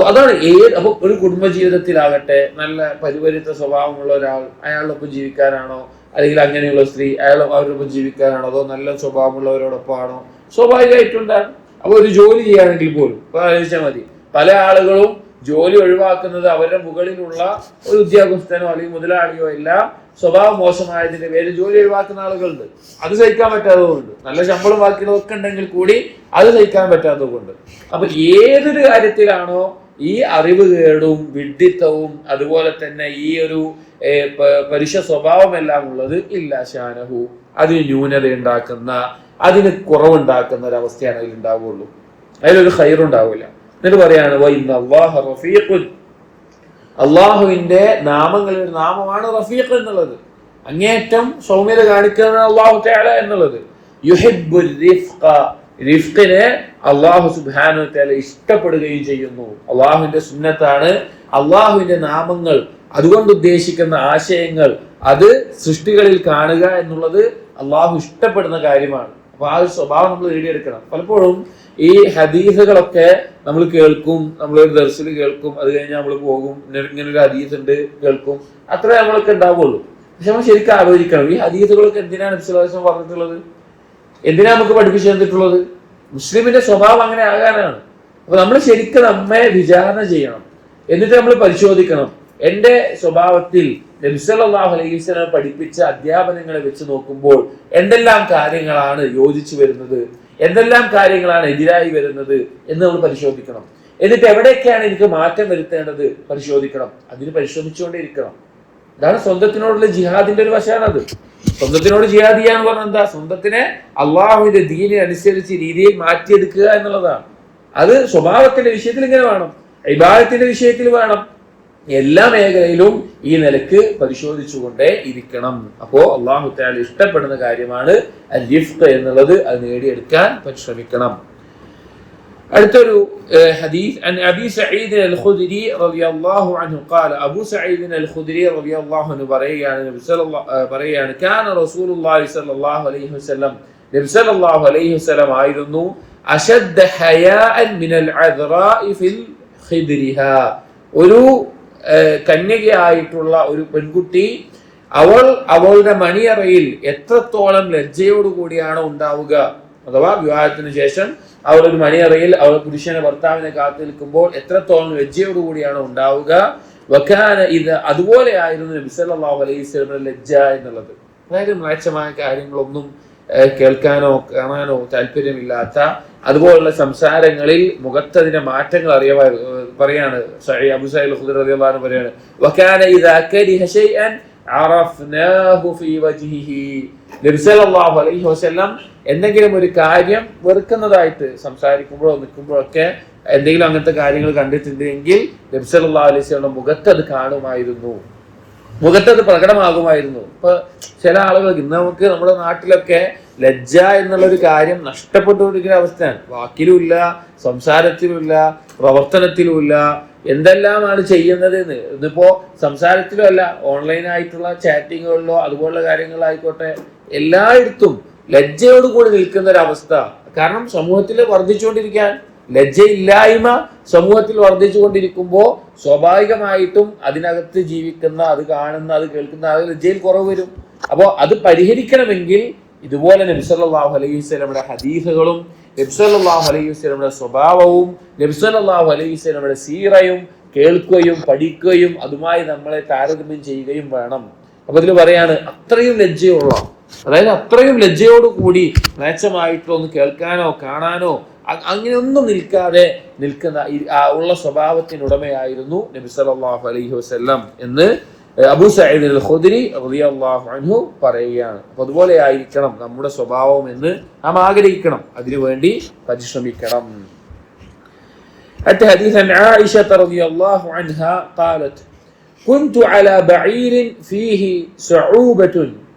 S1: അതാണ് അപ്പൊ ഒരു കുടുംബജീവിതത്തിലാകട്ടെ നല്ല പരിപരിത്ത സ്വഭാവമുള്ള ഒരാൾ, അയാളോടൊപ്പം ജീവിക്കാനാണോ, അല്ലെങ്കിൽ അങ്ങനെയുള്ള സ്ത്രീ അവരോടൊപ്പം ജീവിക്കാനാണോ, അതോ നല്ല സ്വഭാവമുള്ളവരോടൊപ്പമാണോ? സ്വാഭാവികമായിട്ടുണ്ടാകും. അപ്പൊ ഒരു ജോലി ചെയ്യുകയാണെങ്കിൽ പോലും ഇപ്പൊ ആലോചിച്ചാൽ മതി, പല ആളുകളും ജോലി ഒഴിവാക്കുന്നത് അവരുടെ മുകളിലുള്ള ഒരു ഉദ്യോഗസ്ഥനോ അല്ലെങ്കിൽ മുതലാളിയോ എല്ലാം സ്വഭാവം മോശമായതിന്റെ പേരിൽ ജോലി ഒഴിവാക്കുന്ന ആളുകളുണ്ട്. അത് സഹിക്കാൻ പറ്റാത്തതുകൊണ്ട്, നല്ല ശമ്പളം ബാക്കിയുള്ളതൊക്കെ ഉണ്ടെങ്കിൽ കൂടി അത് സഹിക്കാൻ പറ്റാത്തതുകൊണ്ട്. അപ്പൊ ഏതൊരു കാര്യത്തിലാണോ ഈ അറിവുകേടും വിഡ്ഢിത്തവും അതുപോലെ തന്നെ ഈ ഒരു പരുഷ സ്വഭാവമെല്ലാം ഉള്ളത്, ഇല്ലാ ഷാനഹു, അതിന് ന്യൂനത ഉണ്ടാക്കുന്ന, അതിന് കുറവുണ്ടാക്കുന്ന ഒരവസ്ഥയാണ് അതിൽ ഉണ്ടാവുകയുള്ളൂ. അതിലൊരു ഖൈറുണ്ടാവില്ല. എന്നിട്ട് പറയാണ്, അള്ളാഹുവിന്റെ നാമങ്ങളിൽ ഒരു നാമമാണ് റഫീഖ് എന്നുള്ളത്. അങ്ങേറ്റം സൗമ്യത കാണിക്കുന്ന അള്ളാഹു തആല എന്നുള്ളത്. യുഹിബ്ബുർ റിഫ്ഖ, റിഫ്ഖിനെ അള്ളാഹു സുബ്ഹാനഹു തആല ഇഷ്ടപ്പെടുകയും ചെയ്യുന്നു. അള്ളാഹുവിന്റെ സുന്നത്താണ് അള്ളാഹുവിന്റെ നാമങ്ങൾ, അതുകൊണ്ട് ഉദ്ദേശിക്കുന്ന ആശയങ്ങൾ അത് സൃഷ്ടികളിൽ കാണുക എന്നുള്ളത് അള്ളാഹു ഇഷ്ടപ്പെടുന്ന കാര്യമാണ്. അപ്പൊ ആ ഒരു സ്വഭാവം നമ്മൾ നേടിയെടുക്കണം. പലപ്പോഴും ഈ ഹദീസുകളൊക്കെ നമ്മൾ കേൾക്കും, നമ്മളൊരു ദർസിൽ കേൾക്കും, അത് കഴിഞ്ഞാൽ നമ്മൾ പോകും, ഇങ്ങനെ ഒരു ഹദീസ് ഉണ്ട് കേൾക്കും, അത്രേ നമ്മളൊക്കെ ഉണ്ടാവുള്ളൂ. പക്ഷെ നമ്മൾ ശരിക്കും ആലോചിക്കണം, ഈ ഹദീസുകളൊക്കെ എന്തിനാണ് നബി സല്ലല്ലാഹു അലൈഹി വസല്ലം പറഞ്ഞിട്ടുള്ളത്, എന്തിനാ നമുക്ക് പഠിപ്പിച്ചു തന്നിട്ടുള്ളത്? മുസ്ലിമിന്റെ സ്വഭാവം അങ്ങനെ ആകാനാണ്. അപ്പൊ നമ്മൾ ശരിക്കും നമ്മെ വിചാരണ ചെയ്യണം. എന്നിട്ട് നമ്മൾ പരിശോധിക്കണം, എന്റെ സ്വഭാവത്തിൽ നബി സല്ലല്ലാഹു അലൈഹി വസല്ലം പഠിപ്പിച്ച അധ്യാപനങ്ങളെ വെച്ച് നോക്കുമ്പോൾ എന്തെല്ലാം കാര്യങ്ങളാണ് യോജിച്ചു വരുന്നത്, എന്തെല്ലാം കാര്യങ്ങളാണ് എതിരായി വരുന്നത് എന്ന് നമ്മൾ പരിശോധിക്കണം. എന്നിട്ട് എവിടെയൊക്കെയാണ് എനിക്ക് മാറ്റം വരുത്തേണ്ടത് പരിശോധിക്കണം. അതിന് പരിശ്രമിച്ചുകൊണ്ടേയിരിക്കണം. ഇതാണ് സ്വന്തത്തിനോടുള്ള ജിഹാദിന്റെ ഒരു വശമാണത്. സ്വന്തത്തിനോട് ജിഹാദ് ചെയ്യാന്ന് പറഞ്ഞാൽ എന്താ? സ്വന്തത്തിനെ അള്ളാഹുവിന്റെ ദീനിനെ അനുസരിച്ച് രീതിയിൽ മാറ്റിയെടുക്കുക എന്നുള്ളതാണ്. അത് സ്വഭാവത്തിന്റെ വിഷയത്തിൽ ഇങ്ങനെ വേണം, ഇബാദത്തിന്റെ വിഷയത്തിൽ വേണം, എല്ലാ മേഖലയിലും ഈ നിലക്ക് പരിശോധിച്ചുകൊണ്ടേ ഇരിക്കണം. അപ്പോ അല്ലാഹു തആല ഇഷ്ടപ്പെടുന്ന കാര്യമാണ് അൽ-റിഫ്ഖ് എന്നുള്ളത്. അത് നേടിയെടുക്കാൻ പരിശ്രമിക്കണം. അടുത്തൊരു ഹദീസ് അൻ അബീ സഈദ് അൽ-ഖുദ്രി റളിയല്ലാഹു അൻഹു ഖാല, അബൂ സഈദ് അൽ-ഖുദ്രി റളിയല്ലാഹു അൻഹു പറയാണ് കാന റസൂലുള്ളാഹി സ്വല്ലല്ലാഹു അലൈഹി വസല്ലം, നബി സല്ലല്ലാഹു അലൈഹി വസല്ലം ആയിരുന്നു അശദ്ദ ഹയാഅൻ മിനൽ അദ്റാഇ ഫിൽ ഖിദ്രിഹാ, ഒരു കന്യകയായിട്ടുള്ള ഒരു പെൺകുട്ടി അവളുടെ മണിയറയിൽ എത്രത്തോളം ലജ്ജയോടുകൂടിയാണ് ഉണ്ടാവുക, അഥവാ വിവാഹത്തിന് ശേഷം അവളൊരു മണിയറയിൽ അവൾ പുരുഷനെ ഭർത്താവിനെ കാത്തു നിൽക്കുമ്പോൾ എത്രത്തോളം ലജ്ജയോടുകൂടിയാണ് ഉണ്ടാവുക. വകാന ഇത് അതുപോലെയായിരുന്നു നബി സല്ലല്ലാഹു അലൈഹി വസല്ലം ലജ്ജ എന്നുള്ളത്. അതായത് മ്ലേച്ഛമായ കാര്യങ്ങളൊന്നും കേൾക്കാനോ കാണാനോ താല്പര്യമില്ലാത്ത അതുപോലുള്ള സംസാരങ്ങളിൽ മുഖത്തതിന്റെ മാറ്റങ്ങൾ പറയാണ് അബൂ സഈദ് അൽ-ഖുദ്രി റളിയല്ലാഹു അൻഹു പറയാണ് വകാന ഇദാ കരിഹ ശൈഅൻ അറഫ്നാഹു ഫീ വജ്ഹിഹി, നബി സല്ലല്ലാഹു അലൈഹി വസല്ലം എന്തെങ്കിലും ഒരു കാര്യം വെറുക്കുന്നതായിട്ട് സംസാരിക്കുമ്പോഴോ നിൽക്കുമ്പോഴൊക്കെ എന്തെങ്കിലും അങ്ങനത്തെ കാര്യങ്ങൾ കണ്ടിട്ടുണ്ടെങ്കിൽ നബി സല്ലല്ലാഹു അലൈഹി വസല്ലം മുഖത്തത് കാണുമായിരുന്നു, മുഖത്തത് പ്രകടമാകുമായിരുന്നു. ഇപ്പൊ ചില ആളുകൾക്ക് ഇന്ന് നമുക്ക് നമ്മുടെ നാട്ടിലൊക്കെ ലജ്ജ എന്നുള്ളൊരു കാര്യം നഷ്ടപ്പെട്ടുകൊണ്ടിരിക്കുന്ന അവസ്ഥയാണ്. വാക്കിലുമില്ല, സംസാരത്തിലുമില്ല, പ്രവർത്തനത്തിലുമില്ല. എന്തെല്ലാമാണ് ചെയ്യുന്നത് എന്ന് ഇന്നിപ്പോ സംസാരത്തിലും അല്ല, ഓൺലൈനായിട്ടുള്ള ചാറ്റിങ്ങുകളിലോ അതുപോലുള്ള കാര്യങ്ങളായിക്കോട്ടെ, എല്ലായിടത്തും ലജ്ജയോടുകൂടി നിൽക്കുന്ന ഒരവസ്ഥ. കാരണം സമൂഹത്തിൽ വർദ്ധിച്ചുകൊണ്ടിരിക്കാൻ ലജ്ജയില്ലായ്മ സമൂഹത്തിൽ വർദ്ധിച്ചുകൊണ്ടിരിക്കുമ്പോൾ സ്വാഭാവികമായിട്ടും അതിനകത്ത് ജീവിക്കുന്ന, അത് കാണുന്ന, അത് കേൾക്കുന്ന ആളുകൾ ലജ്ജയിൽ കുറവ് വരും. അപ്പോൾ അത് പരിഹരിക്കണമെങ്കിൽ ഇതുപോലെ നബി സല്ലല്ലാഹു അലൈഹി വസല്ലമയുടെ ഹദീസുകളും നബി സല്ലല്ലാഹു അലൈഹി വസല്ലമയുടെ സ്വഭാവവും നബി സല്ലല്ലാഹു അലൈഹി വസല്ലമയുടെ സീറയും കേൾക്കുകയും പഠിക്കുകയും അതുമായി നമ്മളെ താരതമ്യം ചെയ്യുകയും വേണം. അപ്പൊ ഇതിൽ പറയാണ് അത്രയും ലജ്ജയുള്ള, അതായത് അത്രയും ലജ്ജയോടുകൂടി മ്ലേച്ഛമായിട്ടൊന്ന് കേൾക്കാനോ കാണാനോ അങ്ങനെയൊന്നും നിൽക്കുന്ന ഉള്ള സ്വഭാവത്തിനുടമയായിരുന്നു നബി സല്ലല്ലാഹു അലൈഹി വസല്ലം എന്ന് അബൂ സഈദ് അൽ-ഖുദ്രി റളിയല്ലാഹു അൻഹു പറയുകയാണ്. അപ്പൊ അതുപോലെ ആയിരിക്കണം നമ്മുടെ സ്വഭാവം എന്ന് നാം ആഗ്രഹിക്കണം, അതിനുവേണ്ടി പരിശ്രമിക്കണം. حديث عن عائشة رضي الله عنها قالت كنت على بعير فيه صعوبة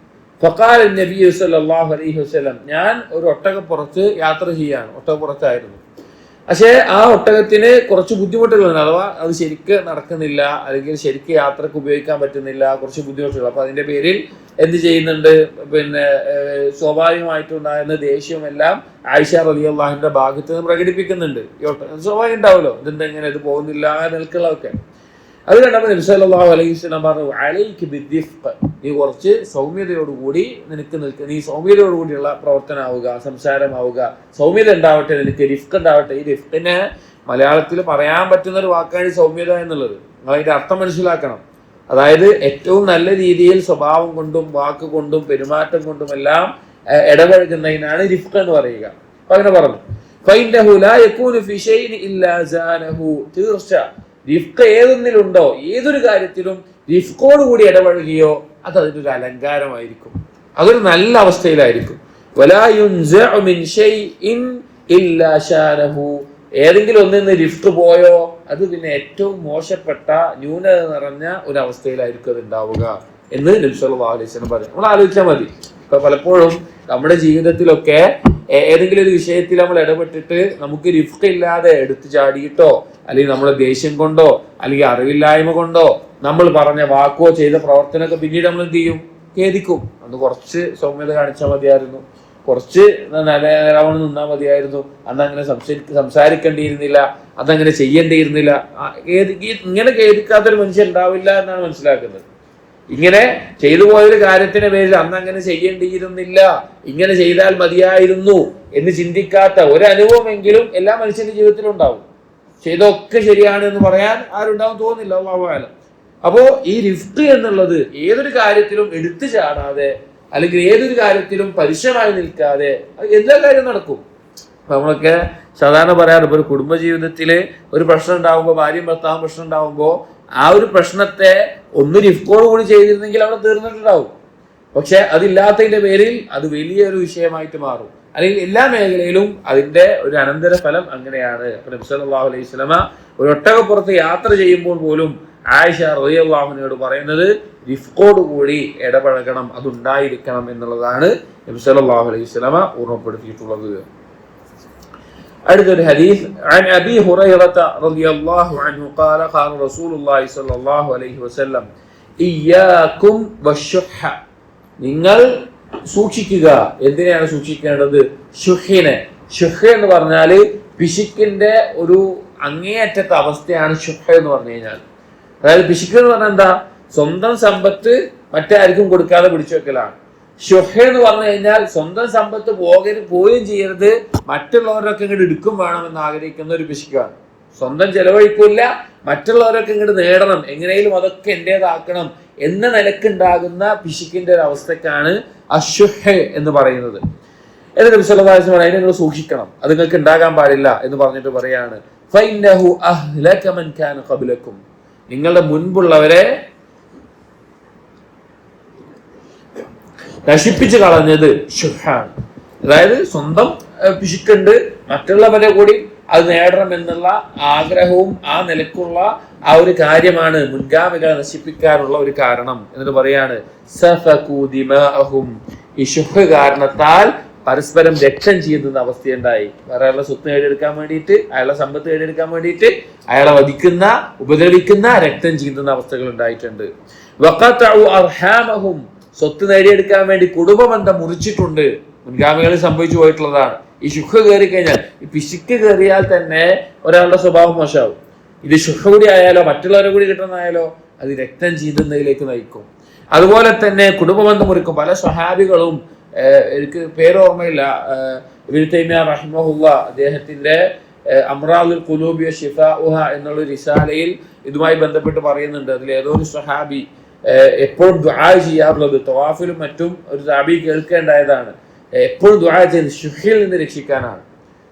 S1: فقال النبي صلى الله عليه وسلم, ഞാൻ ഒരു ഒട്ടകപ്പുറത്ത് യാത്ര ചെയ്യാണ്, ഒട്ടകപ്പുറത്തായിരുന്നു. പക്ഷേ ആ ഒട്ടകത്തിന് കുറച്ച് ബുദ്ധിമുട്ടുകളുണ്ട്, അഥവാ അത് ശരിക്ക് നടക്കുന്നില്ല, അല്ലെങ്കിൽ ശരിക്ക് യാത്രക്ക് ഉപയോഗിക്കാൻ പറ്റുന്നില്ല, കുറച്ച് ബുദ്ധിമുട്ടുകൾ. അപ്പൊ അതിന്റെ പേരിൽ എന്ത് ചെയ്യുന്നുണ്ട്, പിന്നെ സ്വാഭാവികമായിട്ടുണ്ടാകുന്ന ദേഷ്യമെല്ലാം ആയിഷ റളിയല്ലാഹു അൻഹയുടെ ഭാഗത്ത് നിന്ന് പ്രകടിപ്പിക്കുന്നുണ്ട്. ഈ ഒട്ടകം സ്വാഭാവികം ഉണ്ടാവുമല്ലോ, ഇതെന്തെങ്ങനെ ഇത് പോകുന്നില്ല നിൽക്കുന്നതൊക്കെ. അത് കണ്ടപ്പോൾ നബി സല്ലല്ലാഹു അലൈഹി വസല്ലം പറഞ്ഞു അലൈക ബിദ്ദിഫ്ഖ്, നീ കുറച്ച് സൗമ്യതയോടുകൂടി നീ സൗമ്യതയോടുകൂടിയുള്ള പ്രവർത്തനമാവുക, സംസാരമാവുക, സൗമ്യത ഉണ്ടാവട്ടെ, നിനക്ക് റിഫ്ഖ് ഉണ്ടാവട്ടെ. ഈ റിഫ്ഖിനെ മലയാളത്തിൽ പറയാൻ പറ്റുന്ന ഒരു വാക്കാണ് സൗമ്യത എന്നുള്ളത്. നിങ്ങൾ അതിന്റെ അർത്ഥം മനസ്സിലാക്കണം. അതായത് ഏറ്റവും നല്ല രീതിയിൽ സ്വഭാവം കൊണ്ടും വാക്കുകൊണ്ടും പെരുമാറ്റം കൊണ്ടും എല്ലാം ഇടപഴകുന്നതിനാണ് റിഫ്ഖ് എന്ന് പറയുക. അപ്പൊ അങ്ങനെ പറഞ്ഞു ഫഇന്നഹു ലാ യകൂനു ഫി ഷൈഇൻ ഇല്ലാ സാനഹു, തീർച്ച റിഫ്ഖ് ഏതൊന്നിലുണ്ടോ, ഏതൊരു കാര്യത്തിലും റിഫ്ഖോടുകൂടി ഇടപഴകിയോ അത് അതിനൊരു അലങ്കാരമായിരിക്കും, അതൊരു നല്ല അവസ്ഥയിലായിരിക്കും. വലാ യുൻസഉ മിൻ ഷൈഇൻ ഇല്ലാ ശാനഹു, ഏതെങ്കിലും ഒന്നിൽ നിന്ന് റിഫ്ഖ് പോയോ അത് പിന്നെ ഏറ്റവും മോശപ്പെട്ട ന്യൂനത നിറഞ്ഞ ഒരു അവസ്ഥയിലായിരിക്കും അത് ഉണ്ടാവുക എന്ന് നബി സല്ലല്ലാഹു അലൈഹി വസല്ലം പറയും. നമ്മൾ ആലോചിച്ചാൽ മതി. ഇപ്പൊ പലപ്പോഴും നമ്മുടെ ജീവിതത്തിലൊക്കെ ഏതെങ്കിലും ഒരു വിഷയത്തിൽ നമ്മൾ ഇടപെട്ടിട്ട് നമുക്ക് റിഫ്ഖ് ഇല്ലാതെ എടുത്തു ചാടിയിട്ടോ അല്ലെങ്കിൽ നമ്മുടെ ദേഷ്യം കൊണ്ടോ അല്ലെങ്കിൽ അറിവില്ലായ്മ കൊണ്ടോ നമ്മൾ പറഞ്ഞ വാക്കോ ചെയ്ത പ്രവർത്തനമൊക്കെ പിന്നീട് നമ്മൾ എന്ത് ചെയ്യും, ഖേദിക്കും. അന്ന് കുറച്ച് സൗമ്യത കാണിച്ചാൽ മതിയായിരുന്നു, കുറച്ച് നിലവണ്ണം നിന്നാൽ മതിയായിരുന്നു, അന്ന് അങ്ങനെ സംസാരിക്കേണ്ടിയിരുന്നില്ല, അതങ്ങനെ ചെയ്യേണ്ടിയിരുന്നില്ല. ഇങ്ങനെ ഖേദിക്കാത്തൊരു മനുഷ്യൻ ഉണ്ടാവില്ല എന്നാണ് മനസ്സിലാക്കുന്നത്. ഇങ്ങനെ ചെയ്തു പോയൊരു കാര്യത്തിന്റെ പേരിൽ അന്ന് അങ്ങനെ ചെയ്യേണ്ടിയിരുന്നില്ല, ഇങ്ങനെ ചെയ്താൽ മതിയായിരുന്നു എന്ന് ചിന്തിക്കാത്ത ഒരനുഭവമെങ്കിലും എല്ലാ മനുഷ്യന്റെ ജീവിതത്തിലും ഉണ്ടാവും. ചെയ്തൊക്കെ ശരിയാണ് എന്ന് പറയാൻ ആരുണ്ടാവും തോന്നുന്നില്ല, അല്ലാഹു അഅലം. അപ്പോ ഈ റിഫ്ഖ് എന്നുള്ളത് ഏതൊരു കാര്യത്തിലും എടുത്തു ചാടാതെ അല്ലെങ്കിൽ ഏതൊരു കാര്യത്തിലും പരുഷമായി നിൽക്കാതെ എല്ലാ കാര്യവും നടക്കും. നമ്മളൊക്കെ സാധാരണ പറയാറുണ്ട്, ഒരു കുടുംബജീവിതത്തില് ഒരു പ്രശ്നം ഉണ്ടാവുമ്പോൾ, ഭാര്യയും ഭർത്താവും പ്രശ്നം ഉണ്ടാവുമ്പോൾ ആ ഒരു പ്രശ്നത്തെ ഒന്ന് റിഫ്ഖോട് കൂടി ചെയ്തിരുന്നെങ്കിൽ അവിടെ തീർന്നിട്ടുണ്ടാവും. പക്ഷെ അതില്ലാത്തതിന്റെ പേരിൽ അത് വലിയൊരു വിഷയമായിട്ട് മാറും. അല്ലെങ്കിൽ എല്ലാ മേഖലയിലും അതിന്റെ ഒരു അനന്തര ഫലം അങ്ങനെയാണ്. നബി സല്ലല്ലാഹു അലൈഹി വസല്ലമ ഒരു ഒട്ടകപ്പുറത്ത് യാത്ര ചെയ്യുമ്പോൾ പോലും ആയിഷ റളിയല്ലാഹു അൻഹയോട് പറയുന്നത് റിഫ്ഖോട് കൂടി ഇടപഴകണം, അതുണ്ടായിരിക്കണം എന്നുള്ളതാണ് നബി സല്ലല്ലാഹു അലൈഹി വസല്ലമ ഓർമ്മപ്പെടുത്തിയിട്ടുള്ളത്. അടുത്തൊരു ഹദീസ്, عن أبي هريرة رضي الله عنه قال قال رسول الله صلى الله عليه وسلم إياكم والشح. നിങ്ങൾ സൂക്ഷിക്കുക. എന്തിനെയാണ് സൂക്ഷിക്കേണ്ടത്? ഷുഹിനെ. ഷുഹ് എന്ന് പറഞ്ഞാല് പിശുക്കിന്റെ ഒരു അങ്ങേയറ്റത്തെ അവസ്ഥയാണ് ഷുഹ് എന്ന് പറഞ്ഞു കഴിഞ്ഞാൽ. അതായത് പിശുക്ക് എന്ന് പറഞ്ഞാൽ എന്താ? സ്വന്തം സമ്പത്ത് മറ്റാർക്കും കൊടുക്കാതെ പിടിച്ചു വെക്കലാണ്. ഷുഹ് എന്ന് പറഞ്ഞു കഴിഞ്ഞാൽ സ്വന്തം സമ്പത്ത് പോവുകയും ചെയ്യരുത്, മറ്റുള്ളവരൊക്കെ ഇങ്ങോട്ട് എടുക്കും വേണമെന്ന് ആഗ്രഹിക്കുന്ന ഒരു പിശുക്കാണ്. സ്വന്തം ചെലവഴിക്കില്ല, മറ്റുള്ളവരൊക്കെ ഇങ്ങോട്ട് നേടണം, എങ്ങനെയും അതൊക്കെ എന്റേതാക്കണം എന്ന നിലക്കുണ്ടാകുന്ന പിശുക്കിന്റെ ഒരു അവസ്ഥക്കാണ് അഷുഹ് എന്ന് പറയുന്നത്. എന്നിട്ട് നബി സല്ലല്ലാഹു അലൈഹി വസല്ലം അതിനെ നിങ്ങൾ സൂക്ഷിക്കണം, അത് നിങ്ങൾക്ക് ഉണ്ടാകാൻ പാടില്ല എന്ന് പറഞ്ഞിട്ട് പറയാണ്, ഫഇന്നഹു അഹ്ലക മൻ കാന ഖബ്ലകും. നിങ്ങളുടെ മുൻപുള്ളവരെ നശിപ്പിച്ചു കളഞ്ഞത് ഷുഹാണ്. അതായത് സ്വന്തം പിശുക്കുണ്ട്, മറ്റുള്ളവരെ കൂടി അത് നേടണം എന്നുള്ള ആഗ്രഹവും ആ നിലക്കുള്ള ആ ഒരു കാര്യമാണ് മുൻഗാമികളെ നശിപ്പിക്കാനുള്ള ഒരു കാരണം. എന്നിട്ട് പറയാണ് സഫകൂ ദിമാഅഹും. ഈ ഷുഹ് കാരണത്താൽ പരസ്പരം രക്തം ചെയ്യുന്ന അവസ്ഥയുണ്ടായി. വേറെ അയാളുടെ സ്വത്ത് നേടിയെടുക്കാൻ വേണ്ടിയിട്ട്, അയാളുടെ സമ്പത്ത് നേടിയെടുക്കാൻ വേണ്ടിയിട്ട് അയാളെ വധിക്കുന്ന, ഉപദ്രവിക്കുന്ന, രക്തം ചെയ്യുന്ന അവസ്ഥകൾ ഉണ്ടായിട്ടുണ്ട്. വഖതഉ അർഹാമഹും. സ്വത്ത് നേടിയെടുക്കാൻ വേണ്ടി കുടുംബബന്ധം മുറിച്ചിട്ടുണ്ട്. മുൻഗാമികളിൽ സംഭവിച്ചു പോയിട്ടുള്ളതാണ്. ഈ ഷുഹ് കയറി കഴിഞ്ഞാൽ, ഈ പിശുക്ക് കയറിയാൽ തന്നെ ഒരാളുടെ സ്വഭാവം മോശമാവും. ഇത് ഷുഹ് കൂടി ആയാലോ മറ്റുള്ളവരെ കൂടി കിട്ടുന്നതായാലോ അത് രക്തം ചെയ്യുന്നതിലേക്ക് നയിക്കും. അതുപോലെ തന്നെ കുടുംബബന്ധം മുറിക്കും. പല സ്വഹാബികളും, എനിക്ക് പേരോർമ്മയില്ല, ഇബ്നു തൈമിയ്യ റഹിമഹുല്ലാ അദ്ദേഹത്തിന്റെ അംറാദുൽ ഖുലൂബി വശിഫാഉഹ എന്നുള്ള റിസാലയിൽ ഇതുമായി ബന്ധപ്പെട്ട് പറയുന്നുണ്ട്. അതിൽ ഏതോ ഒരു സ്വഹാബി എപ്പോഴും ദുആ ചെയ്യാറുള്ളത്, തവാഫിലും മറ്റും ഒരു സാബി കേൾക്കേണ്ടായതാണ്, എപ്പോഴും ദുആ ചെയ്യുന്നത് ഷുഹിൽ നിന്ന് രക്ഷിക്കാനാണ്,